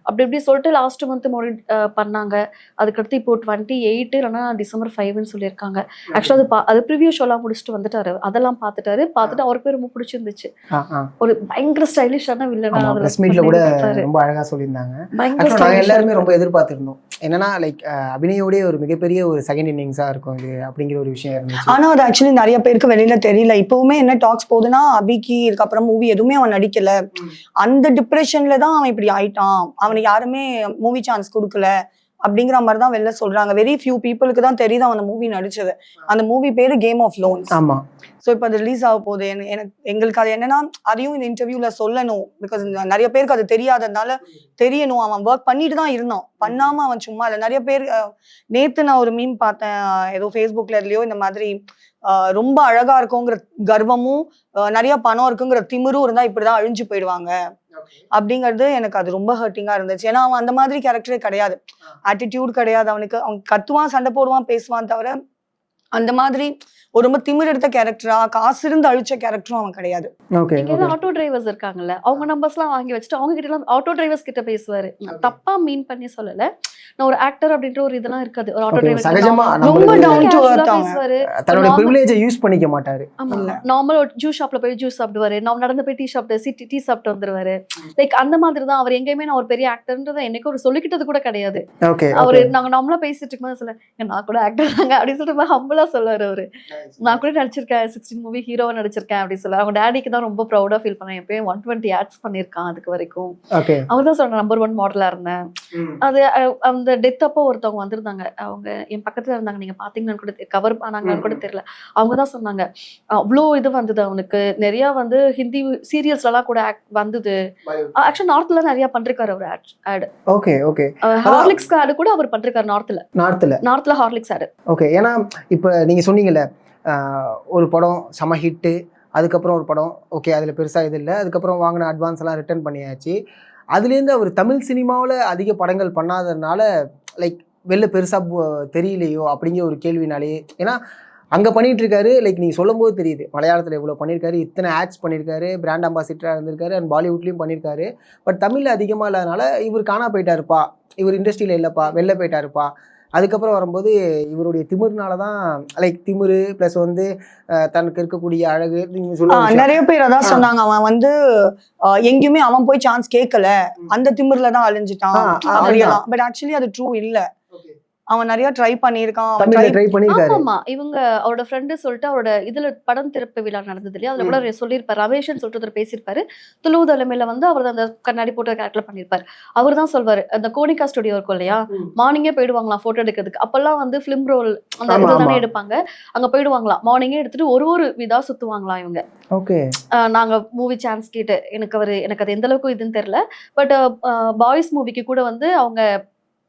அப்படி இப்படி சொல்லிட்டு லாஸ்ட் மந்த் மறுபடியும் பண்ணாங்க. அதுக்கடுத்து இப்போ 28 இல்லைன்னா December 5 சொல்லியிருக்காங்க. ஆக்சுவலா அது ப்ரிவியூ ஷோலாம் முடிச்சுட்டு வந்துட்டாரு. அதெல்லாம் பார்த்துட்டு அவருக்கு ரொம்ப பிடிச்சிருந்துச்சு. ஒரு பயங்கர ஸ்டைலிஷான வில்லனா கூட ரொம்ப அழகா சொல்லியிருந்தாங்க. எல்லாருமே ரொம்ப எதிர்பார்த்திருந்தோம். என்னன்னா லைக் அபிநயோட ஒரு மிகப்பெரிய ஒரு செகண்ட் இன்னிங்ஸா இருக்கும் இது அப்படிங்கிற ஒரு விஷயம் இருந்துச்சு. ஆனா அது ஆக்சுவலி நிறைய பேருக்கு வெளியில தெரியல. இப்பவுமே என்ன டாக்ஸ் போகுதுன்னா அபிக்கு இதுக்கப்புறம் மூவி எதுவுமே அவன் நடிக்கல, அந்த டிப்ரெஷன்ல தான் அவன் இப்படி ஆயிட்டான், அவனுக்கு யாருமே மூவி சான்ஸ் கொடுக்கல அப்படிங்கிற மாதிரி தான் வெளில சொல்றாங்க. வெரி ஃபியூ பீப்புளுக்கு தான் தெரியுது அந்த மூவி நடிச்சது. அந்த மூவி பேரு கேம் ஆஃப் லோன்ஸ். ஆமா. ஸோ இப்போ அது ரிலீஸ் ஆக போகுது. எங்களுக்கு அது என்னன்னா அதையும் இந்த இன்டர்வியூல சொல்லணும். பிகாஸ் நிறைய பேருக்கு அது தெரியாததுனால தெரியணும். அவன் ஒர்க் பண்ணிட்டு தான் இருந்தான், பண்ணாம அவன் சும்மா இல்லை. நிறைய பேர் நேத்து நான் ஒரு மீம் பார்த்தேன் ஏதோ ஃபேஸ்புக்ல இல்லையோ, இந்த மாதிரி ரொம்ப அழகா இருக்குங்கிற கர்வமும் நிறைய பணம் இருக்குங்கிற திமிரும் இருந்தா இப்படிதான் அழிஞ்சு போயிடுவாங்க அப்படிங்கிறது எனக்கு அது ரொம்ப ஹர்ட்டிங்கா இருந்துச்சு. ஏன்னா அவன் அந்த மாதிரி கேரக்டரே கிடையாது, ஆட்டிடியூட் கிடையாது அவனுக்கு. அவன் கத்துவான், சண்டை போடுவான், பேசுவான், தவிர அந்த மாதிரி ஒரு ரொம்ப திமிர் எடுத்த கேரக்டரா காசு இருந்து அழிச்ச கேரக்டரும் அவன் கிடையாது. ஆட்டோ டிரைவர்ஸ் இருக்காங்கல்ல, அவங்க நம்பர்ஸ் எல்லாம் வாங்கி வச்சுட்டு அவங்க கிட்ட எல்லாம் ஆட்டோ டிரைவர்ஸ் கிட்ட பேசுவாரு. தப்பா மீன் பண்ணி சொல்லல, நான் ஒரு ஆக்டர் அப்படின்ற ஒரு இதெல்லாம் இருக்காது. ஒரு ஆட்டோ டிரைவர் ரொம்ப டவுன் டு எர்த் பேசுவாரு. தன்னோட பிரிவிலேஜை யூஸ் பண்ணிக்க மாட்டாரு. நார்மல் ஒரு ஜூஸ் ஷாப்ல போய் ஜூஸ் சாப்பிடுவாரு, நான் நடந்து போய் டீ சாப்பிட்டு வந்துருவாரு. லைக் அந்த மாதிரி தான் அவர். எங்கேயுமே நான் ஒரு பெரிய ஆக்டர்ன்றதை என்னைக்கு ஒரு சொல்லிக்கிட்டது கூட கிடையாது. அவரு நாங்க நார்மலா பேசிட்டு இருக்கும்போது சொல்ல நான் கூட ஆக்டர் தாங்க அப்படின்னு சொல்லிட்டு ஹம்பிளா சொல்லுவாரு அவரு. நான் கூட நடிச்சிருக்கேன், 16 மூவி ஹீரோவா நடிச்சிருக்கேன் அப்படின்னு சொல்ல. அவங்க டேடிக்கு தான் ரொம்ப ப்ரௌடா ஃபீல் பண்ணேன். எப்பயும் 120 ஆட்ஸ் பண்ணிருக்கான் அதுக்கு வரைக்கும். அவர் தான் சொன்ன நம்பர் 1 மாடலா இருந்தேன். அது அந்த டெத் அப்போ ஒருத்தவங்க வந்திருந்தாங்க, அவங்க என் பக்கத்துல இருந்தாங்க, நீங்க பாத்தீங்கன்னு கூட கவர் ஆனாங்கன்னு கூட தெரியல. அவங்க தான் சொன்னாங்க அவ்வளோ இது வந்தது அவனுக்கு. நிறைய வந்து ஹிந்தி சீரியல்ஸ்ல எல்லாம் கூட வந்தது. ஆக்சுவலா நார்த்ல நிறைய பண்றாரு அவர் ad. Okay okay. Horlicks ad கூட அவர் பண்றாரு நார்த்ல ஹார்லிக்ஸ் ஆட். ஓகே. ஏன்னா இப்ப நீங்க சொன்னீங்கல்ல ஒரு படம் செம ஹிட்டு, அதுக்கப்புறம் ஒரு படம் ஓகே அதில் பெருசாக இது இல்லை, அதுக்கப்புறம் வாங்கின அட்வான்ஸ் எல்லாம் ரிட்டர்ன் பண்ணியாச்சு. அதுலேருந்து அவர் தமிழ் சினிமாவில் அதிக படங்கள் பண்ணாததுனால லைக் வெளில பெருசாக தெரியலையோ அப்படிங்கிற ஒரு கேள்வினாலே. ஏன்னா அங்கே பண்ணிகிட்டு இருக்காரு, லைக் நீங்கள் சொல்லும் போது தெரியுது மலையாளத்தில் எவ்வளோ பண்ணியிருக்காரு, இத்தனை ஆட்ஸ் பண்ணியிருக்காரு, பிராண்ட் அம்பாசிடராக இருந்திருக்காரு, அண்ட் பாலிவுட்லேயும் பண்ணியிருக்காரு. பட் தமிழில் அதிகமாக இல்லாதனால இவர் காணா போயிட்டாருப்பா, இவர் இண்டஸ்ட்ரியில் இல்லைப்பா, வெளில போயிட்டாருப்பா. அதுக்கப்புறம் வரும்போது இவருடைய திமிர்னால தான் லைக் திமிரு ப்ளஸ் வந்து தனக்கு இருக்கக்கூடிய அழகு நீங்க சொல்லுங்க. நிறைய பேர் அதான் சொன்னாங்க, அவன் வந்து எங்கேயுமே அவன் போய் சான்ஸ் கேட்கல, அந்த திமிர்ல தான் அழிஞ்சிட்டான். பட் ஆக்சுவலி அது ட்ரூ இல்ல. அவன் நிறைய ட்ரை பண்ணியிருக்கான். அவன் தமிழ்ல ட்ரை பண்ணிருக்காரு. ஆமா இவங்க அவரோட ஃப்ரெண்டு சொல்லிட்டு அவரோட இதுல படம் திறப்பு விழா நடந்தது இல்லையா, அதுல கூட சொல்லியிருப்பாரு. ரமேஷ்னு சொல்லிட்டு ஒருத்தர் பேசியிருப்பாரு. துளு தலைமையில வந்து அவர் அந்த கண்ணாடி போட்ட கேரக்டர் பண்ணிருப்பாரு. அவர் தான் சொல்வாரு, அந்த கோனிகா ஸ்டுடியோ இருக்கும் இல்லையா, மார்னிங்கே போயிடுவாங்களாம் போட்டோ எடுக்கிறதுக்கு. அப்பெல்லாம் வந்து பிலிம் ரோல் அந்த இதுல தானே எடுப்பாங்க. அங்க போயிடுவாங்களாம், மார்னிங்கே எடுத்துட்டு ஒரு விதா சுத்துவாங்களாம் இவங்க. ஓகே. நாங்க மூவி சான்ஸ் கேட்டு எனக்கு அது எந்த அளவுக்கு இதுன்னு தெரியல. பட் பாய்ஸ் மூவிக்கு கூட வந்து அவங்க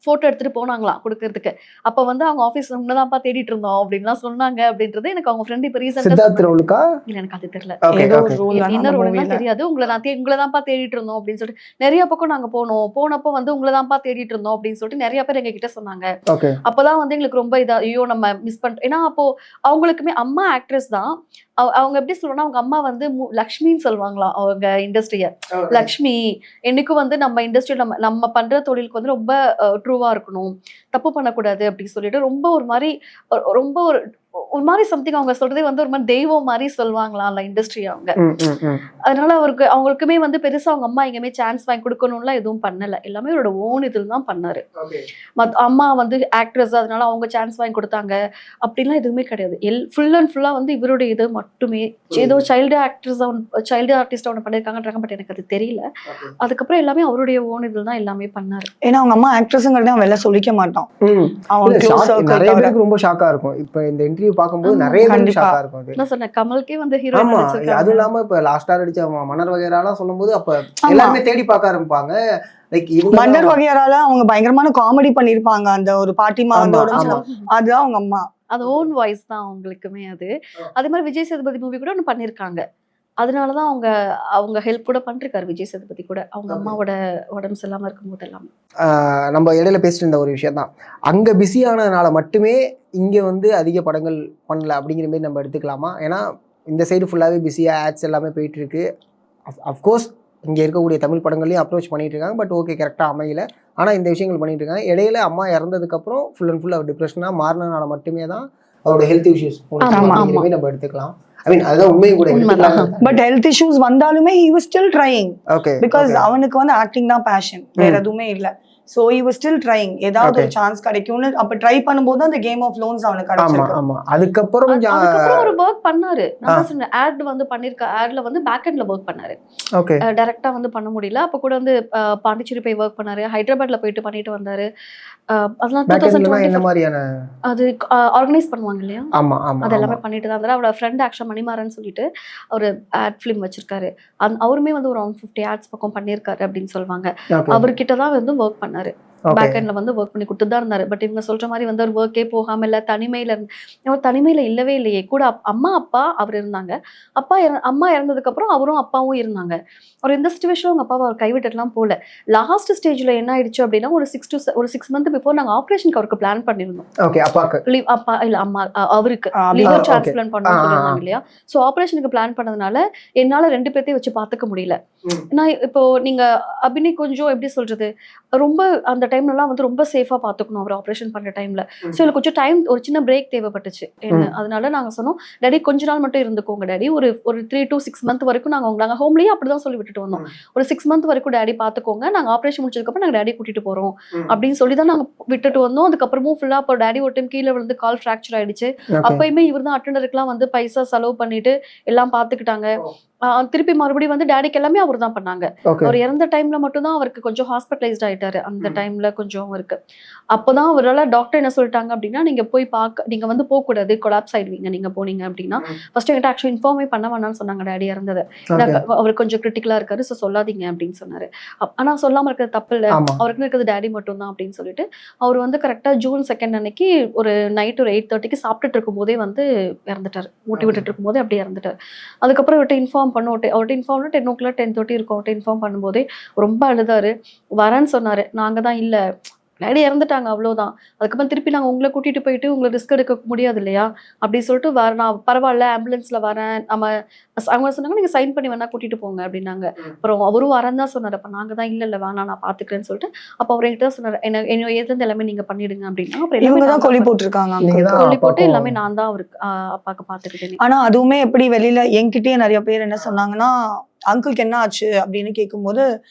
போட்டோ எடுத்துட்டு போனாங்களாம் கொடுக்கறதுக்கு. அப்ப வந்து அவங்க ஆபீஸ்ல உன்னதான்ப்பா தேடிட்டு இருந்தோம் அப்படின்லாம் சொன்னாங்க அப்படின்றது எனக்கு அவங்க ஃப்ரெண்ட் இப்ப ரீசெண்டா சித்தார்த் ரோலுக்கா இல்ல எனக்கு அது தெரியல. ஏதோ ஒரு role என்ன அந்த ரோல்னா movie ல. தெரியாது. உங்களதான்ப்பா தேடிட்டு இருந்தோம் அப்படின்னு சொல்லிட்டு நிறைய பக்கம் நாங்க போனப்போ வந்து உங்களதான்ப்பா தேடிட்டு இருந்தோம் அப்படின்னு சொல்லிட்டு நிறைய பேர் எங்க கிட்ட சொன்னாங்க. ஓகே. அப்பதான் வந்து எங்களுக்கு ரொம்ப ஐயோ நம்ம மிஸ் பண்ணிட்டோம். ஏன்னா அப்போ அவங்களுக்குமே அம்மா ஆக்ட்ரஸ் தான். அவங்க எப்படி சொல்லணும்னா அவங்க அம்மா வந்து லக்ஷ்மின்னு சொல்லுவாங்களாம் அவங்க இண்டஸ்ட்ரிய. லக்ஷ்மி என்னைக்கும் வந்து நம்ம இண்டஸ்ட்ரி நம்ம பண்ற தொழிலுக்கு வந்து ரொம்ப ட்ரூவா இருக்கணும், தப்பு பண்ணக்கூடாது அப்படின்னு சொல்லிட்டு ரொம்ப ஒரு மாதிரி சம்திங் அவங்க சொல்றதே வந்து ஒரு மாதிரி தெய்வம் மாதிரி சொல்லுவாங்களாம் அந்த இண்டஸ்ட்ரி அவங்க. அதனால அவங்களுக்குமே வந்து பெருசா அவங்க அம்மா எங்கேயுமே சான்ஸ் வாங்கி கொடுக்கணும்லாம் எதுவும் பண்ணல. எல்லாமே அவரோட ஓன் இதில் தான் பண்ணாரு. அம்மா வந்து ஆக்ட்ரஸ், அதனால அவங்க சான்ஸ் வாங்கி கொடுத்தாங்க அப்படின்லாம் எதுவுமே கிடையாது. ஃபுல் அண்ட் ஃபுல்லா வந்து இவருடைய இது மட்டுமே. ஏதோ சைல்டு ஆர்டிஸ்ட் அவனை பண்ணிருக்காங்கன்றாங்க, பட் எனக்கு அது தெரியல. அதுக்கப்புறம் எல்லாமே அவருடைய ஓன் இதில் தான் எல்லாமே பண்ணாரு. ஏன்னா அவங்க அம்மா ஆக்ட்ரஸுங்கிறத அவன் வெளில சொல்லிக்க மாட்டான். நிறைய பேருக்கு ரொம்ப ஷாக்கா இருக்கும். இப்ப இந்த இன்டர்வியூ பார்க்கும்போது நிறைய பேருக்கு ஷாக்கா இருக்கும். அது நான் சொன்னேன் கமல்கே வந்து ஹீரோ. ஆமா, அதுவும் இல்லாம இப்ப லாஸ்டா அடிச்ச மன்னர் வகையறாலாம் சொல்லும்போது அப்ப எல்லாருமே தேடி பார்க்க ஆரம்பிப்பாங்க. லைக் மன்னர் வகையறால அவங்க பயங்கரமான காமெடி பண்ணிருப்பாங்க. அந்த ஒரு பாட்டிமா வந்து அதுதான் அவங்க அம்மா. அது ஓன் வாய்ஸ் தான் அவங்களுக்குமே. அதே மாதிரி விஜய் சேதுபதி மூவி கூட ஒன்று பண்ணிருக்காங்க. அதனாலதான் அவங்க ஹெல்ப் கூட பண்ணிருக்காரு விஜய் சேதுபதி கூட, அவங்க அம்மாவோட உடம்பு சரியில்லாம இருக்கும்போது எல்லாமே. நம்ம இடையில பேசிட்டு இருந்த ஒரு விஷயம் தான், அங்க பிஸியானதுனால மட்டுமே இங்க வந்து அதிக படங்கள் பண்ணல அப்படிங்கிற மாதிரி நம்ம எடுத்துக்கலாமா? ஏன்னா இந்த சைடு ஃபுல்லாவே பிஸியா ஆட்ஸ் எல்லாமே போயிட்டு இருக்கு. அஃப்கோர்ஸ் இங்க இருக்கக்கூடிய தமிழ் படங்கள்லயும் அப்ரோச் பண்ணிட்டு இருக்காங்க, பட் ஓகே கரெக்டா அமையல. ஆனா இந்த விஷயங்கள் பண்ணிட்டு இருக்காங்க. இடையில அம்மா இறந்ததுக்கு அப்புறம் ஃபுல் அண்ட் ஃபுல் அவர் டிப்ரெஷனா மாறினதுனால மட்டுமே தான் அவரோட ஹெல்த் இஷ்யூஸ் நம்ம எடுத்துக்கலாம். I mean, அதுதான் உண்மையும் கூட. பட் ஹெல்த் இஷ்யூஸ் வந்தாலுமே he was still trying. Okay. Because அவனுக்கு வந்து ஆக்டிங் தான் பேஷன், வேற எதுவுமே இல்ல. So he was still trying. ஏதாவது ஒரு சான்ஸ் கிடைக்கும்னு அப்ப ட்ரை பண்ணும்போது அந்த கேம் ஆஃப் லோன்ஸ் அவனுக்கு கிடைச்சிருக்கு. ஆமா. அதுக்கப்புறம் ஒரு வர்க் பண்ணாரு. நான் சொன்னேன் ஆட் வந்து பண்ணிருக்க. ஆட்ல வந்து பேக் எண்ட்ல வர்க் பண்ணாரு. ஓகே. டைரக்டா வந்து பண்ண முடியல. அப்ப கூட வந்து பாண்டிச்சேரி போய் வர்க் பண்ணாரு. ஹைதராபாத்ல போயிட்டு பண்ணிட்டு வந்தாரு. அதெல்லாம் 2020 என்ன மாதிரியான அது ஆர்கனைஸ் பண்ணுவாங்க இல்லையா, ஆமா அதெல்லாமே பண்ணிட்டு தான் இருந்தாரு. அவரோட ஃப்ரெண்ட் ஆக்சுவலா மணிமாறன் சொல்லிட்டு ஒரு ஆட் ஃபிலிம் வச்சிருக்காரு. அவருமே வந்து ஒரு 50 ஆட்ஸ் பக்கம் பண்ணிருக்காரு அப்படின்னு சொல்லுவாங்க. அவர்கிட்ட தான் வந்து வர்க் பண்ணாரு. பேக் எண்ட்ல வந்து ஒர்க் பண்ணி கொடுத்துட்டு தான் இருந்தாரு. பட் இவங்க சொல்ற மாதிரி வந்து ஒரு ஒர்க்கே போகாம இல்ல, தனிமையில இல்லவே இல்லையே. கூட அம்மா அப்பா அவர் இருந்தாங்க. அம்மா இறந்ததுக்கு அப்புறம் அவரும் அப்பாவும் இருந்தாங்க. அவர் எந்த சிச்சுவேஷனும் அவங்க அப்பாவை அவர் கைவிட்டுலாம் போல. லாஸ்ட் ஸ்டேஜ்ல என்ன ஆயிடுச்சு அப்படின்னா ஒரு 6 மந்த் பிஃபோர் நாங்க ஆபரேஷனுக்கு அவருக்கு பிளான் பண்ணிருந்தோம். அப்பா இல்ல அம்மா அவருக்கு லிவர் டிரான்ஸ்பிளான்ட் பண்ணணும்னு சொல்லிருந்தாங்க இல்லையா. சோ ஆபரேஷனுக்கு பிளான் பண்ணதுனால என்னால 2 பேர்த்தையும் வச்சு பாத்துக்க முடியல. நான் இப்போ நீங்க அபினய் கொஞ்சம் எப்படி சொல்றது, ரொம்ப அந்த டைம்லலாம் வந்து ரொம்ப சேஃபா பாத்துக்கணும் அவர் ஆபரேஷன் பண்ற டைம்ல. சோ எனக்கு கொஞ்சம் டைம், ஒரு சின்ன பிரேக் தேவைப்பட்டுச்சு. அதனால நாங்க சொன்னோம் டாடி கொஞ்ச நாள் மட்டும் இருந்துக்கோங்க டாடி, ஒரு 3 to 6 மந்த் வரைக்கும் நாங்க ஹோம்லயே அப்படிதான் சொல்லி விட்டுட்டு வந்தோம். ஒரு 6 மந்த் வரைக்கும் டாடி பாத்துக்கோங்க, நாங்க ஆபரேஷன் முடிச்சதுக்கு அப்புறம் நாங்க டாடி கூட்டிட்டு போறோம் அப்படின்னு சொல்லி தான் நாங்க விட்டுட்டு வந்தோம். அதுக்கப்புறமும் ஃபுல்லா அப்போ டாடி ஒரு டைம் கீழே விழுந்து கால் ஃபிராக்சர் ஆயிடுச்சு. அப்பயுமே இவர் தான் அட்டெண்டருக்குலாம் வந்து பைசா செலவு பண்ணிட்டு எல்லாம் பாத்துக்கிட்டாங்க. திருப்பி மறுபடியும் வந்து டாடிக்கு எல்லாமே அவர் தான் பண்ணாங்க. அவர் இறந்த டைம்ல மட்டும் தான் அவருக்கு கொஞ்சம் ஹாஸ்பிட்டலைஸ்ட் ஆயிட்டாரு. அந்த டைம்ல கொஞ்சம் இருக்கு. அப்பதான் அவரால் டாக்டர் என்ன சொல்லிட்டாங்க அப்படின்னா, நீங்க வந்து போக கூடாது, கொலாப்ஸ் ஆயிடுவீங்க நீங்க போனீங்க அப்படின்னா. ஃபர்ஸ்ட் என்கிட்ட ஆக்சுவலி இன்ஃபார்மே பண்ண வேணாம்னு சொன்னாங்க டாடி இறந்தது. அவர் கொஞ்சம் கிரிட்டிக்கலா இருக்காரு, சோ சொல்லாதீங்க அப்படின்னு சொன்னாரு. ஆனா சொல்லாம இருக்கிறது தப்பு இல்ல, அவருக்கு இருக்கிறது டாடி மட்டும் தான் அப்படின்னு சொல்லிட்டு அவர் வந்து கரெக்டா June 2 அன்னைக்கு ஒரு நைட் ஒரு 8:30 சாப்பிட்டுட்டு இருக்கும் போதே வந்து இறந்துட்டாரு. ஊட்டி விட்டுட்டு இருக்கும் போதே அப்படியே இறந்துட்டாரு. அதுக்கப்புறம் இவர்கிட்ட இன்ஃபார்ம் அவர்கிட்ட இன்ஃபார்ம் 10 o'clock 10:30 இருக்கும். அவர்கிட்ட இன்ஃபார்ம் பண்ணும்போதே ரொம்ப அழுதாரு. வரேன்னு சொன்னாரு. நாங்க தான் இல்ல டாடி இறந்துட்டாங்க அவ்வளவுதான், அதுக்கப்புறம் திருப்பி நாங்க உங்களை கூட்டிட்டு போயிட்டு உங்களை ரிஸ்க் எடுக்க முடியாது இல்லையா அப்படின்னு சொல்லிட்டு நான் பரவாயில்ல ஆம்புலன்ஸ்ல வரேன், அவங்க சொன்னாங்க நீங்க சைன் பண்ணி வேணா கூட்டிட்டு போங்க அப்படின்னாங்க. அப்புறம் அவரும் வரேன்னு தான் சொன்னாரு. அப்ப நாங்க தான் இல்ல வேணா நான் பாத்துக்கிறேன்னு சொல்லிட்டு அப்ப அவர் என்கிட்ட தான் சொன்னாரு, என்ன ஏதுல எல்லாமே நீங்க பண்ணிடுங்க அப்படின்னா. அப்புறம் கொல்லி போட்டிருக்காங்க. கொல்லி போட்டு எல்லாமே நான் தான் அவருக்கு அப்பாக்கு பாத்துக்கிட்டேன். ஆனா அதுவுமே எப்படி வெளியில என்கிட்டயே நிறைய பேர் என்ன சொன்னாங்கன்னா, அங்கிளுக்கு என்ன ஆச்சு அப்படின்னு கேட்கும்போது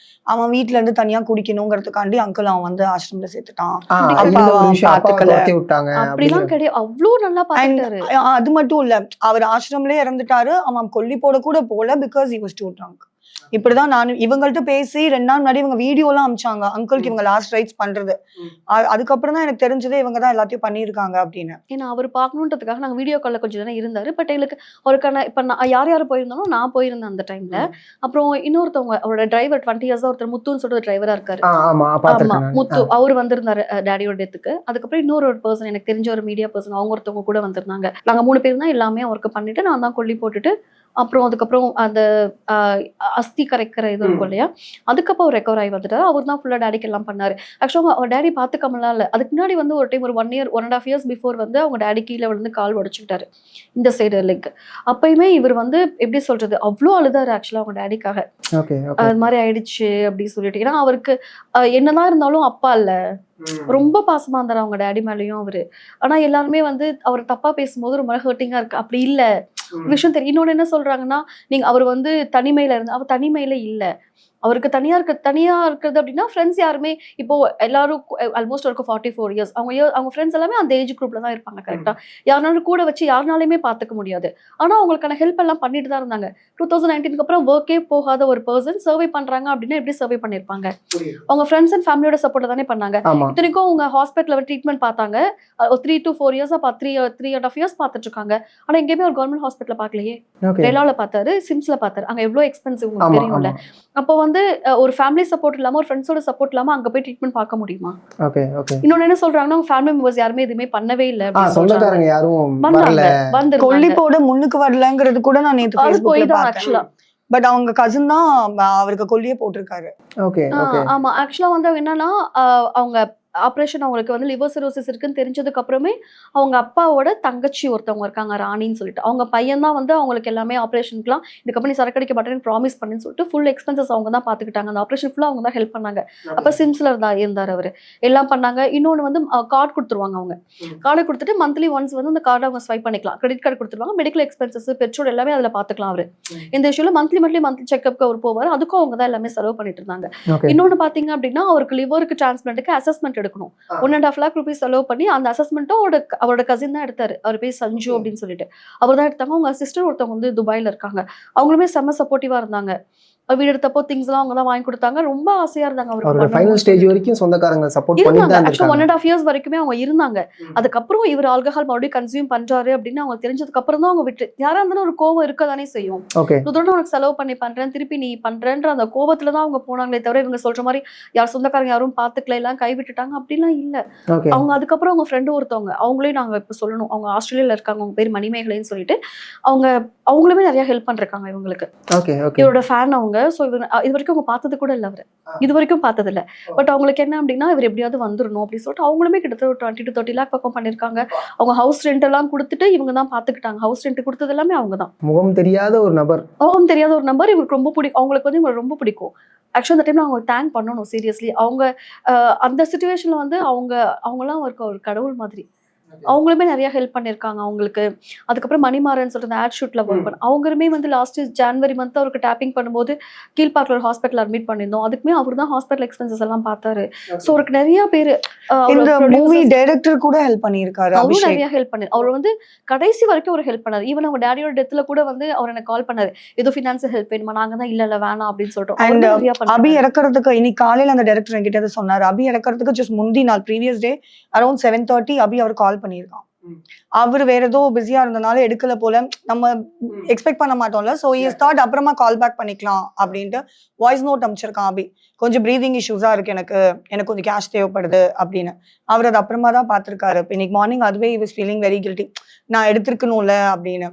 அவன் வீட்டுல இருந்து தனியா குடிக்கணுங்கிறதுக்காண்டி அங்கிள் அவன் வந்து ஆசிரமத்துல சேர்த்துட்டான். பாத்துக்கல அப்படிலாம் கிடையாது, அவ்வளவு நல்லா பாத்துட்டாரு. அது மட்டும் இல்ல, அவர் ஆசிரமலே இறந்துட்டாரு. அவன் கொல்லி போட கூட போல, because he was too drunk. இப்படிதான் நான் இவங்கள்ட்ட பேசி 2 நாள் முன்னாடி இவங்க வீடியோ எல்லாம் அமிச்சாங்க அங்கிளுக்கு இவங்க லாஸ்ட் ரைட்ஸ் பண்றது. அதுக்கப்புறம் தான் எனக்கு தெரிஞ்சதே இவங்க தான் எல்லாத்தையும் பண்ணிருக்காங்க அப்படின்னு. ஏன்னா அவர் பார்க்கணுன்றதுக்காக நாங்க வீடியோ கால்ல கொஞ்சம் நேரம் இருந்தாரு. பட் எங்களுக்கு அவருக்கான இப்ப யார் யார் போயிருந்தாலும் நான் போயிருந்தேன் அந்த டைம்ல. அப்புறம் இன்னொருத்தவங்க அவரோட டிரைவர் 20 இயர்ஸ் ஒருத்தர் முத்துன்னு சொல்லிட்டு டிரைவரா இருக்காரு. ஆமா முத்து, அவர் வந்திருந்தாரு டேடியோட டெத்துக்கு. அதுக்கப்புறம் இன்னொரு ஒரு பர்சன் எனக்கு தெரிஞ்ச ஒரு மீடியா பர்சன், அவங்க ஒருத்தவங்க கூட வந்திருந்தாங்க. நாங்க 3 பேர் தான் எல்லாமே ஒர்க் பண்ணிட்டு நான் தான் கொல்லி போட்டுட்டு அப்புறம் அதுக்கப்புறம் அந்த அஸ்தி கரைக்கிற இது இருக்கும் இல்லையா, அதுக்கப்புறம் அவர் ரெக்கவர் ஆகி வந்துட்டாரு. அவர் தான் ஃபுல்லா டேடிக்கு எல்லாம் பண்ணாரு. ஆக்சுவலாக அவர் டேடி பார்த்துக்காமலாம் இல்லை. அதுக்கு முன்னாடி வந்து ஒரு டைம் ஒரு 1 இயர் 1.5 இயர்ஸ் பிஃபோர் வந்து அவங்க டேடி கீழே விழுந்து கால் உடைச்சுக்கிட்டாரு இந்த சைடு லெக். அப்பயுமே இவர் வந்து எப்படி சொல்றது அவ்வளோ அழுதாரு ஆக்சுவலா அவங்க டேடிக்காக. அது மாதிரி ஆயிடுச்சு அப்படின்னு சொல்லிட்டு. ஏன்னா அவருக்கு என்னதான் இருந்தாலும் அப்பா இல்ல, ரொம்ப பாசமா இருந்தாரு அவங்க டேடி மேலயும் அவரு. ஆனா எல்லாருமே வந்து அவர் தப்பா பேசும்போது ரொம்ப ஹர்ட்டிங்கா இருக்கு. அப்படி இல்ல விஷயம் தெரியும். இன்னொன்னு என்ன சொல்றாங்கன்னா, நீங்க அவர் வந்து தனிமையில இருந்து, அவர் தனிமையில இல்ல, அவருக்கு தனியா இருக்கிறது அப்படின்னா ஃப்ரெண்ட்ஸ் யாருமே இப்போ எல்லாரும் ஆல்மோஸ்ட் அவருக்கு 44 இயர்ஸ். அவங்க ஃப்ரெண்ட்ஸ் எல்லாமே அந்த ஏஜ் குரூப்ல தான் இருப்பாங்க. கரெக்டா யாருனாலும் கூட வச்சு யாருனாலுமே பாத்துக்க முடியாது. ஆனா அவங்களுக்கான ஹெல்ப் எல்லாம் பண்ணிட்டு தான் இருந்தாங்க. 2019 அப்புறம் ஒர்க்கே போகாத ஒரு பர்சன் சர்வே பண்றாங்க அப்படின்னா எப்படி சர்வே பண்ணிருப்பாங்க? அவங்க ஃப்ரெண்ட்ஸ் அண்ட் ஃபேமிலியோட சப்போர்ட் தானே பண்ணாங்க. இத்தனைக்கும் அவங்க ஹாஸ்பிட்டல் ட்ரீட்மெண்ட் பார்த்தாங்க. 3 to 4 இயர்ஸ் 3.5 இயர்ஸ் பார்த்துட்டு இருக்காங்க. ஆனா எங்கேயுமே ஒரு கவர்மெண்ட் ஹாஸ்பிட்டல்ல பார்க்கலையே. ரெலால பார்த்தாரு, சிம்ஸ்ல பார்த்தாரு. அங்க எவ்வளவு எக்ஸ்பென்சிவ் உங்களுக்கு தெரியும்ல. அப்போ வந்து ஒரு ஃபேமிலி சப்போர்ட் இல்லாம ஒரு ஃப்ரெண்ட்ஸோட சப்போர்ட் இல்லாம அங்க போய் ட்ரீட்மெண்ட் பார்க்க முடியுமா? இன்னொன்னு என்ன சொல்றாங்கன்னா, ஃபேமிலி மெம்பர்ஸ் யாருமே எதுவுமே பண்ணவே இல்ல, சொந்தக்காரங்க யாரும் வந்து கொல்லிப்போட முன்னுக்கு வரலங்கிறது கூட நான் நேத்து Facebookல பார்த்தேன். பட் அவங்க கசின் தான் அவருக்கு கொல்லியே போட்டிருக்காரு. ஆமா ஆக்சுவலா வந்து என்னன்னா அவங்க ஆப்ரேஷன் அவங்களுக்கு வந்து லிவர் சிரோசிஸ் இருக்குன்னு தெரிஞ்சதுக்கு அப்புறமே அவங்க அப்பாவோட தங்கச்சி ஒருத்தவங்க இருக்காங்க ராணின்னு சொல்லிட்டு, அவங்க பையன் தான் வந்து அவங்களுக்கு எல்லாமே ஆப்ரேஷனுக்குலாம் இதுக்கப்புறம் நீ சரக்கடிக்க மாட்டேன்னு ப்ராமிஸ் பண்ணின்னு சொல்லிட்டு ஃபுல் எக்ஸ்பென்சஸ் அவங்க தான் பார்த்துக்கிட்டாங்க. அந்த ஆப்ரேஷன் ஃபுல்லாக அவங்க தான் ஹெல்ப் பண்ணாங்க. அப்போ சிம்ஸ்ல இருந்தார் அவர், எல்லாம் பண்ணாங்க. இன்னொன்று வந்து கார்டு கொடுத்துருவாங்க. அவங்க கார்டை கொடுத்துட்டு மந்த்லி ஒன்ஸ் வந்து அந்த கார்டை அவங்க ஸ்வைப் பண்ணிக்கலாம். கிரெடிட் கார்டு கொடுத்துருவாங்க. மெடிக்கல் எக்ஸ்பென்சஸ் பெட்ரோல் எல்லாமே அதில் பார்த்துக்கலாம். அவர் இந்த இஷ்யூல மந்த்லி செக்அப்க்கு அவர் போவார். அதுக்கும் அவங்க தான் எல்லாமே செலவு பண்ணிட்டு இருந்தாங்க. இன்னொன்று பார்த்தீங்க அப்படின்னா அவருக்கு லிவருக்கு டிரான்ஸ்பிளான்ட்டுக்கு அசஸ்மெண்ட் எடுக்கணும். 1.5 lakh rupees செலவு பண்ணி அந்த அசஸ்மெண்ட்டும் அவரோட கசின் தான் எடுத்தாரு. அவர் பேர் சஞ்சு அப்படின்னு சொல்லிட்டு அவர் தான் எடுத்தாங்க. அவங்க சிஸ்டர் ஒருத்தவங்க வந்து துபாயில இருக்காங்க. அவங்களுமே செம்ம சப்போர்ட்டிவா இருந்தாங்க. வீடு எடுத்தப்போ திங்ஸ் எல்லாம் அவங்க தான் வாங்கி கொடுத்தாங்க. ரொம்ப ஆசையா இருந்தாங்க. அவரோட ஃபைனல் ஸ்டேஜ் வரைக்கும் சொந்தக்காரங்க சப்போர்ட் பண்ணிட்டு தான் இருக்காங்க. 1.5 இயர்ஸ் வரைக்குமே அவங்க இருந்தாங்க. அதுக்கப்புறம் இவர் ஆல்கஹால் மறுபடியும் கன்சியூம் பண்றாரு அப்படின்னு அவங்க தெரிஞ்சதுக்கு அப்புறம் தான் அவங்க விட்டு, யாரா இருந்தாலும் ஒரு கோவம் இருக்கதானே செய்யும். இதோட உனக்கு செலவு பண்ணி பண்றேன், திருப்பி நீ பண்றேன்ற அந்த கோவத்துல தான் அவங்க போனாங்களே தவிர இவங்க சொல்ற மாதிரி யார் சொந்தக்காரங்க யாரும் பாத்துக்கல, எல்லாம் கைவிட்டுட்டாங்க அப்படிலாம் இல்ல. அவங்க அதுக்கப்புறம் அவங்க ஃப்ரெண்டு ஒருத்தவங்க, அவங்களே நாங்க இப்ப சொல்லணும், அவங்க ஆஸ்திரேலியால இருக்காங்க. அவங்க பேர் மணிமேகலைன்னு சொல்லிட்டு அவங்களுமே நிறைய ஹெல்ப் பண்றாங்க இவங்களுக்கு. இவரோட ஃபேன் அவங்க. ஸோ இது வரைக்கும் அவங்க பார்த்தது கூட இல்லை, அவர் இது வரைக்கும் பார்த்தது இல்லை. பட் அவங்களுக்கு என்ன அப்படின்னா இவர் எப்படியாவது வந்துடணும் அப்படின்னு சொல்லிட்டு அவங்களுமே கிட்டத்தட்ட ஒரு 20 to 30 lakh பக்கம் பண்ணிருக்காங்க. அவங்க ஹவுஸ் ரெண்ட் எல்லாம் கொடுத்துட்டு இவங்க தான் பாத்துக்கிட்டாங்க. ஹவுஸ் ரெண்ட் கொடுத்தது எல்லாமே அவங்க தான். முகம் தெரியாத ஒரு நபர் இவருக்கு ரொம்ப பிடிக்கும். அவங்களுக்கு வந்து இவங்க ரொம்ப பிடிக்கும். ஆக்சுவலி அந்த டைம்ல அவங்க தேங்க் பண்ணணும் சீரியஸ்லி. அவங்க அந்த சிச்சுவேஷன்ல வந்து அவங்கலாம் ஒரு கடவுள் மாதிரி. அவங்களுமே நிறைய ஹெல்ப் பண்ணிருக்காங்க அவங்களுக்கு. அதுக்கப்புறம் மணிமாறன் சொல்லிட்டு ஆட் ஷூட்ல ஒர்க் பண்ண அவங்களுமே வந்து லாஸ்ட் ஜனவரி மந்த் அவருக்கு டேப்பிங் பண்ணும்போது கீழ்பார்க்ல ஒரு ஹாஸ்பிட்டல் அட்மிட் பண்ணியிருந்தோம். அதுக்குமே அவர் தான் ஹாஸ்பிட்டல் எக்ஸ்பென்சஸ் எல்லாம் பார்த்தாரு. ஸோ அவருக்கு நிறைய பேர் இந்த மூவி டைரக்டர் கூட ஹெல்ப் பண்ணியிருக்காரு. அவரும் நிறைய ஹெல்ப் பண்ணாரு. அவர் வந்து கடைசி வரைக்கும் ஒரு ஹெல்ப் பண்ணாரு. ஈவன் அவங்க டேடியோட டெத்ல கூட வந்து அவர் எனக்கு கால் பண்ணாரு, ஏதோ ஃபினான்சியல் ஹெல்ப் வேணுமா, நாங்க தான் இல்ல வேணாம் அப்படின்னு சொல்லிட்டோம். அபி இறக்குறதுக்கு இன்னைக்கு காலையில அந்த டைரக்டர் என்கிட்ட சொன்னாரு. அபி இறக்குறதுக்கு ஜஸ்ட் முந்தி நாள் ப்ரீவியஸ் டே அரௌண்ட் 7:30 அபி அவர் கால் பண்ணியிருக்கான். அவரு வேற ஏதோ பிஸியா இருந்தனால எடுக்கல போல, நம்ம எக்ஸ்பெக்ட் பண்ண மாட்டோம்ல. சோ ஹி தாட் அப்புறமா கால் பேக் பண்ணிக்கலாம் அப்படின்ட்டு வாய்ஸ் நோட் அனுப்பிச்சிருக்கான். அபி கொஞ்சம் ப்ரீதிங் இஷ்யூஸா இருக்கு, எனக்கு கொஞ்சம் கேஷ் தேவைப்படுது அப்படின்னு. அவர் அது அப்புறமா தான் பார்த்திருக்காரு. இன்னைக்கு மார்னிங் அதுவே he was feeling very guilty, நான் எடுத்திருக்கணும்ல அப்படின்னு.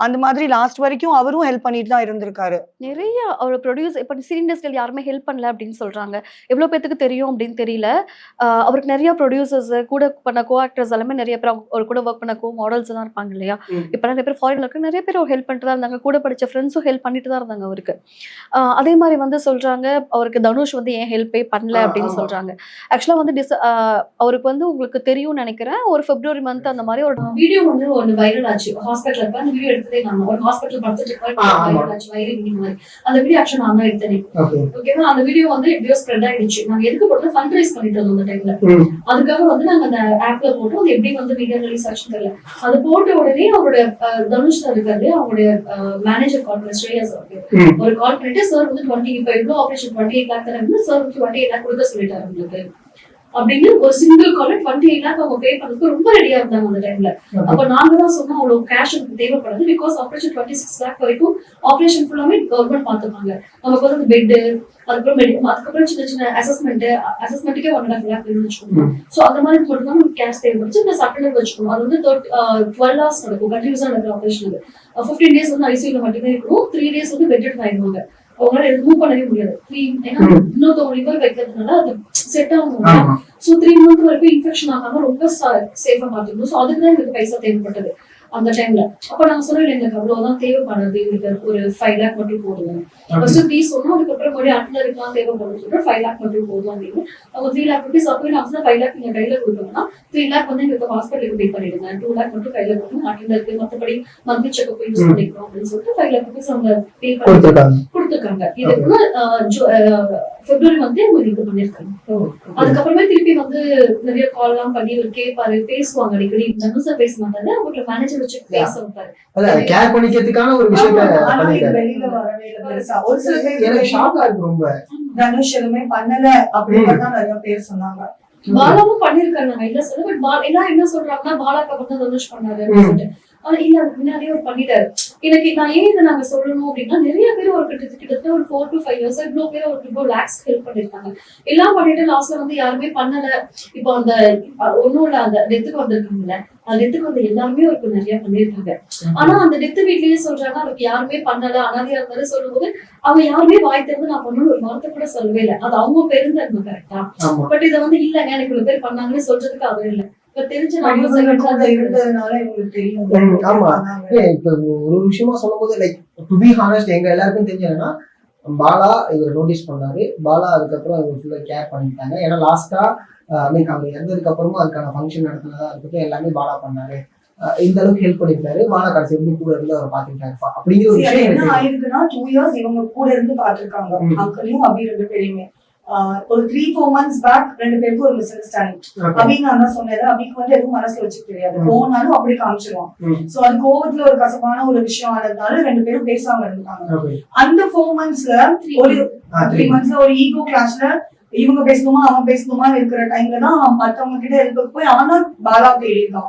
அந்த மாதிரி லாஸ்ட் வரைக்கும் அவரும் ஹெல்ப் பண்ணிட்டு தான் இருந்திருக்காரு. நிறைய அவர் ப்ரொடியூஸ் இப்போ சினி இண்டஸ்ட்ரியில் யாருமே ஹெல்ப் பண்ணல அப்படின்னு சொல்றாங்க. எவ்வளவு பேருக்கு தெரியும் அப்படின்னு தெரியல. அவருக்கு நிறைய ப்ரொடியூசர்ஸ் கூட பண்ண கோ ஆக்டர்ஸ் எல்லாமே நிறைய பேர் அவர் கூட ஒர்க் பண்ண கோ மாடல்ஸ் தான் இருப்பாங்க இல்லையா. இப்போ நிறைய பேர் ஃபாரின்ல இருக்க நிறைய பேர் அவர் ஹெல்ப் பண்ணிட்டு தான் இருந்தாங்க. கூட படிச்ச ஃப்ரெண்ட்ஸும் ஹெல்ப் பண்ணிட்டு தான் இருந்தாங்க அவருக்கு. அதே மாதிரி வந்து சொல்றாங்க அவருக்கு தனுஷ் வந்து ஏன் ஹெல்ப்பே பண்ணல அப்படின்னு சொல்றாங்க. ஆக்சுவலா வந்து அவருக்கு வந்து உங்களுக்கு தெரியும்னு நினைக்கிறேன், ஒரு February மந்த் அந்த மாதிரி ஒரு வீடியோ வந்து ஒன்று வைரல் ஆச்சு. ஹாஸ்பிட்டல் வீடியோ எடுத்ததே நான் ஒரு ஹாஸ்பிட்டல் படுத்துட்டு வயிறு மாதிரி அந்த வீடியோ ஆக்சுவலா நான் தான் எடுத்தேன். ஓகேவா? அந்த வீடியோ வந்து எப்படியோ ஸ்ப்ரெட் ஆயிடுச்சு. நாங்க எதுக்கு போட்டு ஃபண்ட் ரைஸ் பண்ணிட்டு இருந்தோம் அந்த டைம்ல. அதுக்காக வந்து நாங்க அந்த ஆப்ல போட்டோம். அது எப்படி வந்து வீடியோ ரிலீஸ் ஆச்சுன்னு தெரியல. அது போட்ட உடனே அவருடைய தனுஷ் சார் இருக்காரு, அவருடைய மேனேஜர் கால் பண்ணி ஸ்ரேயா சார் ஒரு கால் பண்ணிட்டு சார் வந்து 20 இப்ப எவ்வளவு ஆபரேஷன் 28 லேக் தராங்க சார், 28 லேக் கொடுக்க சொல்லிட்டாரு உங்களுக்கு அப்படின்னு ஒரு சிங்கிள் கால் 28 லேக் அவங்க பே பண்ணதுக்கு ரொம்ப ரெடியா இருந்தாங்க அந்த டைம்ல. அப்ப நாங்க தான் சொன்னோம் அவ்வளவு கேஷ் எனக்கு தேவைப்படாது, பிகாஸ் ஆபரேஷன் 26 லேக் வரைக்கும் ஆபரேஷன் ஃபுல்லாமே கவர்மெண்ட் பாத்துப்பாங்க. நமக்கு வந்து பெட், அதுக்கப்புறம் சின்ன சின்ன அசஸ்மெண்ட்டுக்கே 1.5 லேக் வேணும்னு வச்சுக்கோங்க. சோ அந்த மாதிரி மட்டும் தான் நமக்கு கேஷ் தேவைப்படுச்சு. பிளஸ் அட்டெண்டர் வச்சுக்கணும். அது வந்து 12 hours நடக்கும் கண்டினியூஸா நடக்கிற ஆபரேஷன். 15 days வந்து ஐசியூல மட்டுமே இருக்கணும், 3 days வந்து பெட் ஆயிடுவாங்க. அவங்களால மூவ் பண்ணவே முடியாது. இன்னொருத்தவங்க லிவர் வைக்கிறதுனால அது செட் ஆகும். சோ 3 months வரைக்கும் இன்ஃபெக்ஷன் ஆகாம ரொம்ப சேஃபா பாத்துக்கணும். சோ அதுக்குதான் எங்களுக்கு பைசா தேவைப்பட்டது அந்த டைம்ல. அப்ப நாங்க சொன்னோம் எங்களுக்கு அவ்வளவுதான் தேவைப்படுது, எங்களுக்கு ஒரு 5 லேக் மட்டும் போதும். ஃபர்ஸ்ட் 3 சொன்னோம், அதுக்கப்புறம் மறுபடியும் அட்டெண்டருக்குலாம் தேவைப்படுது சொல்லிட்டு 5 லேக் மட்டும் போதும் அப்படின்னு. அவங்க 3 லேக் ருபீஸ் அப்போ நான் 5 லேக் நீங்க கையில கொடுத்தோம்னா 3 லேக் வந்து எங்களுக்கு ஹாஸ்பிட்டலுக்கு பே பண்ணிடுங்க, 2 லேக் மட்டும் கையில கொடுத்து அட்டெண்டருக்கு மற்றபடி மந்த்லி செக்அப் யூஸ் பண்ணிக்கிறோம் அப்படின்னு சொல்லிட்டு 5 லேக் ருபீஸ் அவங்க பே பண்ணி கொடுத்துருக்காங்க. இதுக்கு பிப்ரவரி வந்து உங்களுக்கு பண்ணிருக்காங்க. அதுக்கப்புறமே திருப்பி வந்து நிறைய கால் எல்லாம் பண்ணி ஒரு கேட்பாரு, பேசுவாங்க அடிக்கடி. தனுஷா பேச மாட்டாங்க, அவங்களோட மேனேஜர் வச்சு பேச வைப்பாரு. கேர் பண்ணிக்கிறதுக்கான ஒரு விஷயத்த வெளியில வரவே இல்ல. ஒரு சில பேர் எனக்கு ஷாக்கா இருக்கு ரொம்ப. தனுஷ் எதுவுமே பண்ணல அப்படின்னு தான் நிறைய பேர் சொன்னாங்க. பாலாவும் பண்ணிருக்காரு, நான் இல்ல சொல்ல. பட் எல்லாம் என்ன சொல்றாங்கன்னா பாலாக்கு அப்புறம் தான் தனுஷ் பண்ணாரு அப்படின்னு சொல்லிட்டு. இல்ல அதுக்கு முன்னாடியே அவர் பண்ணிட்டாரு. எனக்கு நான் ஏன் இதை நாங்க சொல்லணும் அப்படின்னா, நிறைய பேர் ஒரு கிட்டத்தட்ட ஒரு 4 to 5 years இவ்வளவு பேர் அவருக்கு இவ்வளவு லேக்ஸ் ஹெல்ப் பண்ணிருக்காங்க. எல்லாம் பண்ணிட்டு லாஸ்ட்ல வந்து யாருமே பண்ணல. இப்போ அந்த ஒன்னும் இல்ல, அந்த டெத்துக்கு வந்திருக்காங்கல்ல, அந்த டெத்துக்கு வந்து எல்லாருமே அவருக்கு நிறைய பண்ணிருக்காங்க. ஆனா அந்த டெத்து வீட்லயே சொல்றாங்க அவருக்கு யாருமே பண்ணல, அனாதையா இருந்தாலும் சொல்லும் போது அவங்க யாருமே வாய் திறந்து நான் பண்ணணும் ஒரு வார்த்தை கூட சொல்லவே இல்லை. அது அவங்க பெருந்தன்மை கரெக்டா. பட் இதை வந்து இல்லங்க எனக்கு இவ்வளவு பேர் பண்ணாங்கன்னு சொல்றதுக்கு அவர் இல்லை. ஒரு விஷயமா சொல்லும் போது லைக் டு பி ஹானஸ்ட் எங்க எல்லாருக்கும் தெரிஞ்சதுன்னா பாலா இவர் நோட்டீஸ் பண்ணாரு. பாலா அதுக்கப்புறம் இவர் ஃபுல்லா கேர் பண்ணிட்டாங்க. ஏன்னா லாஸ்டா மீன் அவங்க இறந்ததுக்கு அப்புறமும் அதுக்கான ஃபங்க்ஷன் நடத்தினதா இருக்கட்டும் எல்லாமே பாலா பண்ணாரு. இந்த அளவுக்கு ஹெல்ப் பண்ணிருக்காரு. பாலா கடைசி எப்படி கூட இருந்து அவர் பாத்துக்கிட்டாரு அப்படிங்கிற ஒரு விஷயம் என்ன ஆயிருக்குன்னா 2 years இவங்க கூட இருந்து பாத்துருக்காங்க. அங்களையும் அப்படி 2 பேருமே ஒரு 3-4 months பேக் 2 பேருக்கு ஒரு மிஸ் அண்டர்ஸ்டாண்டிங். அப்படின்னு நான் தான் சொன்னேன், அபிக்கு வந்து எதுவும் மனசுல வச்சுக்க தெரியாது, போனாலும் அப்படி காமிச்சிருவான். சோ அது கோவத்துல ஒரு கசப்பான ஒரு விஷயம் ஆனதுனால 2 பேரும் பேசாம இருந்தாங்க. அந்த 4 monthsல ஒரு 3 monthsல ஒரு ஈகோ கிளாஷ்ல இவங்க பேசணுமா அவன் பேசணுமா இருக்கிற டைம்ல தான் மத்தவங்க கிட்ட எழுத போய் அவனா பாலா தேடி இருக்கான்.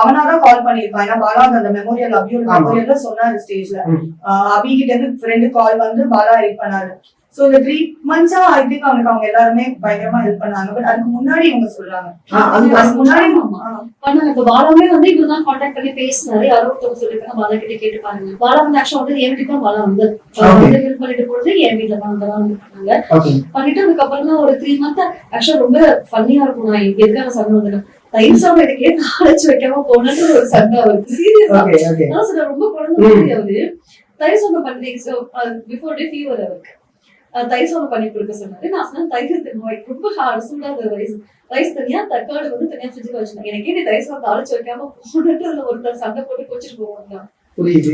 அவனாதான் கால் பண்ணிருக்கான். ஏன்னா பாலா அந்த மெமோரியல் அபியோட மெமோரியல்ல சொன்னாரு ஸ்டேஜ்ல. அபி கிட்ட இருந்து ஃப்ரெண்டு கால் வந்து பாலா ஹெல்ப் பண்ணாரு. சோ இந்த 3 months ஐ திங்க் அவங்க எல்லாருமே பயங்கரமா ஹெல்ப் பண்ணாங்க. பட் அதுக்கு முன்னாடி இவங்க சொல்றாங்க அதுக்கு முன்னாடி பண்ணாங்க. இப்ப பாலாவே வந்து இவருதான் கான்டாக்ட் பண்ணி பேசினாரு. யாரோ ஒருத்தவங்க சொல்லிருக்காங்க பாலா கிட்ட கேட்டு பாருங்க. பாலா வந்து ஆக்சுவலா வந்து என் வீட்டுக்கு தான் பாலா வந்து ஹெல்ப் பண்ணிட்டு போறது என் வீட்டுல தான் வந்து பண்ணாங்க. பண்ணிட்டு அதுக்கப்புறம் தான் ஒரு 3 months ஆக்சுவலா ரொம்ப ஃபன்னியா இருக்கும். நான் எதுக்காக சண்டை வந்துடும் தயிர் சாதம் எடுக்கே அழைச்சு வைக்காம போனது ஒரு சண்டை அவருக்கு. சீரியஸா சொல்ல ரொம்ப குழந்தை அவரு தயிர் சாதம் பண்ணி பிஃபோர் டே ஃபீவர் அவருக்கு தயிர் சாதம் பண்ணி கொடுக்க சொன்னாரு. நான் சொன்னேன் தயிர் தருவாய் ரொம்ப சூடாத ரைஸ் தனியா தக்காளி வந்து தனியா ஃப்ரிட்ஜ்ல வச்சிருந்தேன். எனக்கே நீ தயிர் சாதம் அழைச்சு வைக்காம போனட்டு அதுல ஒரு சண்டை போட்டு கோச்சிட்டு போவாங்க.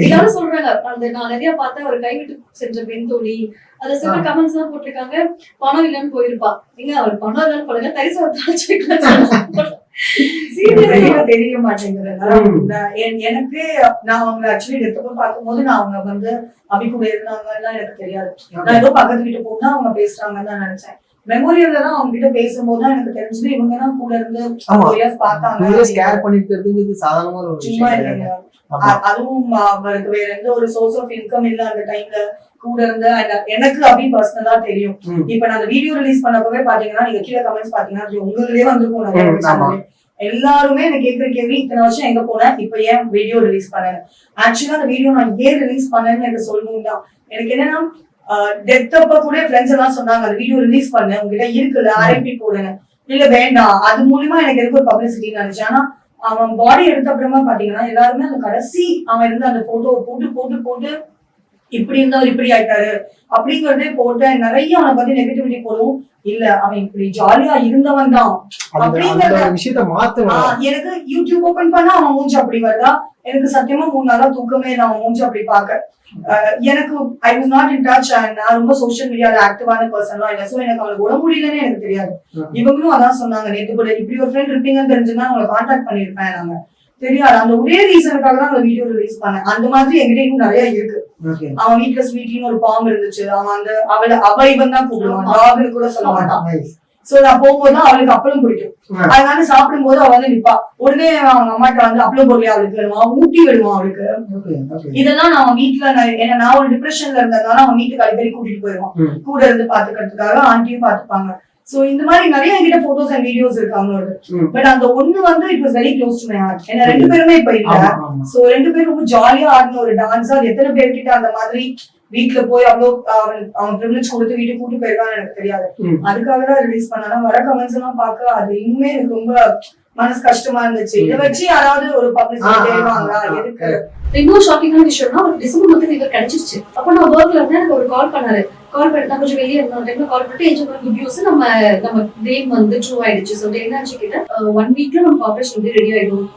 எல்லாரும் சொல்றாங்க அந்த நான் நிறைய பார்த்தேன் ஒரு கைவிட்டு சென்ற பெண் தோழி அத சில கமெண்ட்ஸ் எல்லாம் போட்டிருக்காங்க. பணம் இல்லைன்னு போயிருப்பா. நீங்க அவர் பணம் இல்லைன்னு போடுங்க தயிர் சாதம் அழைச்சு வைக்கலாம் தெரிய மாட்டேங்கிறது. எனக்கு நான் அவங்க ஆக்சுவலி எடுத்து பார்க்கும்போது நான் அவங்க வந்து அபி கூட இருந்தாங்கன்னா எனக்கு தெரியாது. நான் ஏதோ பக்கத்து வீட்டு போனா அவங்க பேசுறாங்கன்னு தான் நினைச்சேன். மெமோரியல்ல தான் அவங்க கிட்ட பேசும்போது தான் எனக்கு தெரிஞ்சது இவங்க தான் கூட இருந்து பார்த்தாங்க. சும்மா இல்லைங்க. அதுவும் அவருக்கு வேற எந்த ஒரு சோர்ஸ் ஆஃப் இன்கம் இல்ல அந்த டைம்ல கூட இருந்து. எனக்கு அபி பர்சனலா தெரியும். இப்ப நான் அந்த வீடியோ ரிலீஸ் பண்ணப்பவே பாத்தீங்கன்னா நீங்க கீழே கமெண்ட்ஸ் பாத்தீங்கன்னா உங்களுக்கே வந்துருக்கும். எல்லாருமே எனக்கு கேட்கிற கேள்வி இத்தனை வருஷம் எங்க போனேன் இப்ப ஏன் வீடியோ ரிலீஸ் பண்ணேன். ஆக்சுவலா அந்த வீடியோ நான் ஏன் ரிலீஸ் பண்ணேன்னு எனக்கு சொல்லணும் தான். எனக்கு என்னன்னா டெத் அப்ப கூட ஃப்ரெண்ட்ஸ் எல்லாம் சொன்னாங்க அந்த வீடியோ ரிலீஸ் பண்ண உங்ககிட்ட இருக்குல்ல ஆர்ஐபி போடுங்க இல்ல வேண்டாம் அது மூலியமா எனக்கு இருக்க ஒரு பப்ளிசிட்டின்னு நினைச்சேன். ஆனா அவன் பாடி எடுத்த அப்புறமா பாத்தீங்கன்னா எல்லாருமே அந்த கடைசி அவன் இருந்து அந்த போட்டோவை போட்டு போட்டு போட்டு இப்படி இருந்தவர் இப்படி ஆயிட்டாரு அப்படிங்கறதே போட்டு நிறைய அவனை பத்தி நெகட்டிவிட்டி போடும். இல்ல அவன் இப்படி ஜாலியா இருந்தவன் தான் அப்படிங்கறத விஷயத்த மாத்தணும். எனக்கு யூடியூப் ஓபன் பண்ணா அவன் மூஞ்சி அப்படி வருதா, எனக்கு சத்தியமா 3 நாளா தூக்கமே இல்லை அவன் மூஞ்சி அப்படி பாக்க. எனக்கு I was not in touch and நான் ரொம்ப சோஷியல் மீடியால ஆக்டிவான பர்சன்லாம் இல்ல. சோ எனக்கு அவனுக்கு உடம்பு முடியலன்னு எனக்கு தெரியாது. இவங்களும் அதான் சொன்னாங்க, நேத்து கூட இப்படி ஒரு ஃப்ரெண்ட் இருப்பீங்கன்னு தெரிஞ்சுன்னா அவங்களை கான்டாக்ட் பண்ணிருப்பேன். நாங்க தெரியாது, அந்த ஒரே ரீசனுக்காக தான் அந்த வீடியோ ரிலீஸ் பண்ணேன். அந்த மாதிரி எங்கிட்ட இன்னும் நிறைய இருக்கு. அவன் வீட்டுல ஸ்வீட்டின்னு ஒரு பாம்பு இருந்துச்சு. அவன் அந்த அவ இவன் தான் கூப்பிடுவான், டாக்னு கூட சொல்ல மாட்டான். சோ நான் போகும்போதுதான் அவளுக்கு அப்பளம் பிடிக்கும். அதனால சாப்பிடும் போது அவ வந்து நிப்பா. உடனே அவங்க அம்மாட்ட வந்து அப்பளம் பொருளையா அவளுக்கு வேணுமா, ஊட்டி விடுவான் அவளுக்கு. இதெல்லாம் நான் வீட்டுல நான் ஒரு டிப்ரெஷன்ல இருந்ததுனால அவன் வீட்டுக்கு அடிக்கடி கூட்டிட்டு போயிடுவான். கூட இருந்து பாத்துக்கிறதுக்காக ஆண்டியும் பாத்துப்பாங்க. சோ இந்த மாதிரி நிறைய என்கிட்ட போட்டோஸ் அண்ட் வீடியோஸ் இருக்கு அவங்களோட. பட் அந்த ஒண்ணு வந்து it was very close to my heart. ஏன்னா 2 பேருமே இப்ப இல்ல. சோ 2 பேரும் ரொம்ப ஜாலியா ஆடின ஒரு டான்ஸ். அது எத்தனை பேர்கிட்ட அந்த மாதிரி வீட்டுல போய் அவ்வளோ அவன் ப்ரிவிலேஜ் கொடுத்து வீட்டுக்கு கூட்டு போயிருக்கான்னு எனக்கு தெரியாது. அதுக்காக தான் ரிலீஸ் பண்ணா. வர கமெண்ட்ஸ் எல்லாம் பார்க்க அது இன்னுமே எனக்கு ரொம்ப மனசு கஷ்டமா இருந்துச்சு. இதை வச்சு யாராவது ஒரு பப்ளிசிட்டி தேடுவாங்களா எதுக்கு? இன்னொரு ஷாக்கிங்கான விஷயம்னா ஒரு டிசம்பர் மந்த் இவர் கிடைச்சிருச்சு. அப்போ நான் ஒர்க்ல இருந்தா எனக்கு ஒரு கால் பண்ணாரு. கால் பண்ணி நான் கொஞ்சம் வெளியே இருந்த டைம்ல கால் பண்ணிட்டு ஏஜ் குட் நியூஸ் நம்ம ட்ரீம் வந்து ட்ரூ ஆயிடுச்சு. ஸோ என்னாச்சு கிட்ட 1 வீக்ல நம்ம ஆபரேஷன் வந்து ரெடி ஆயிடும்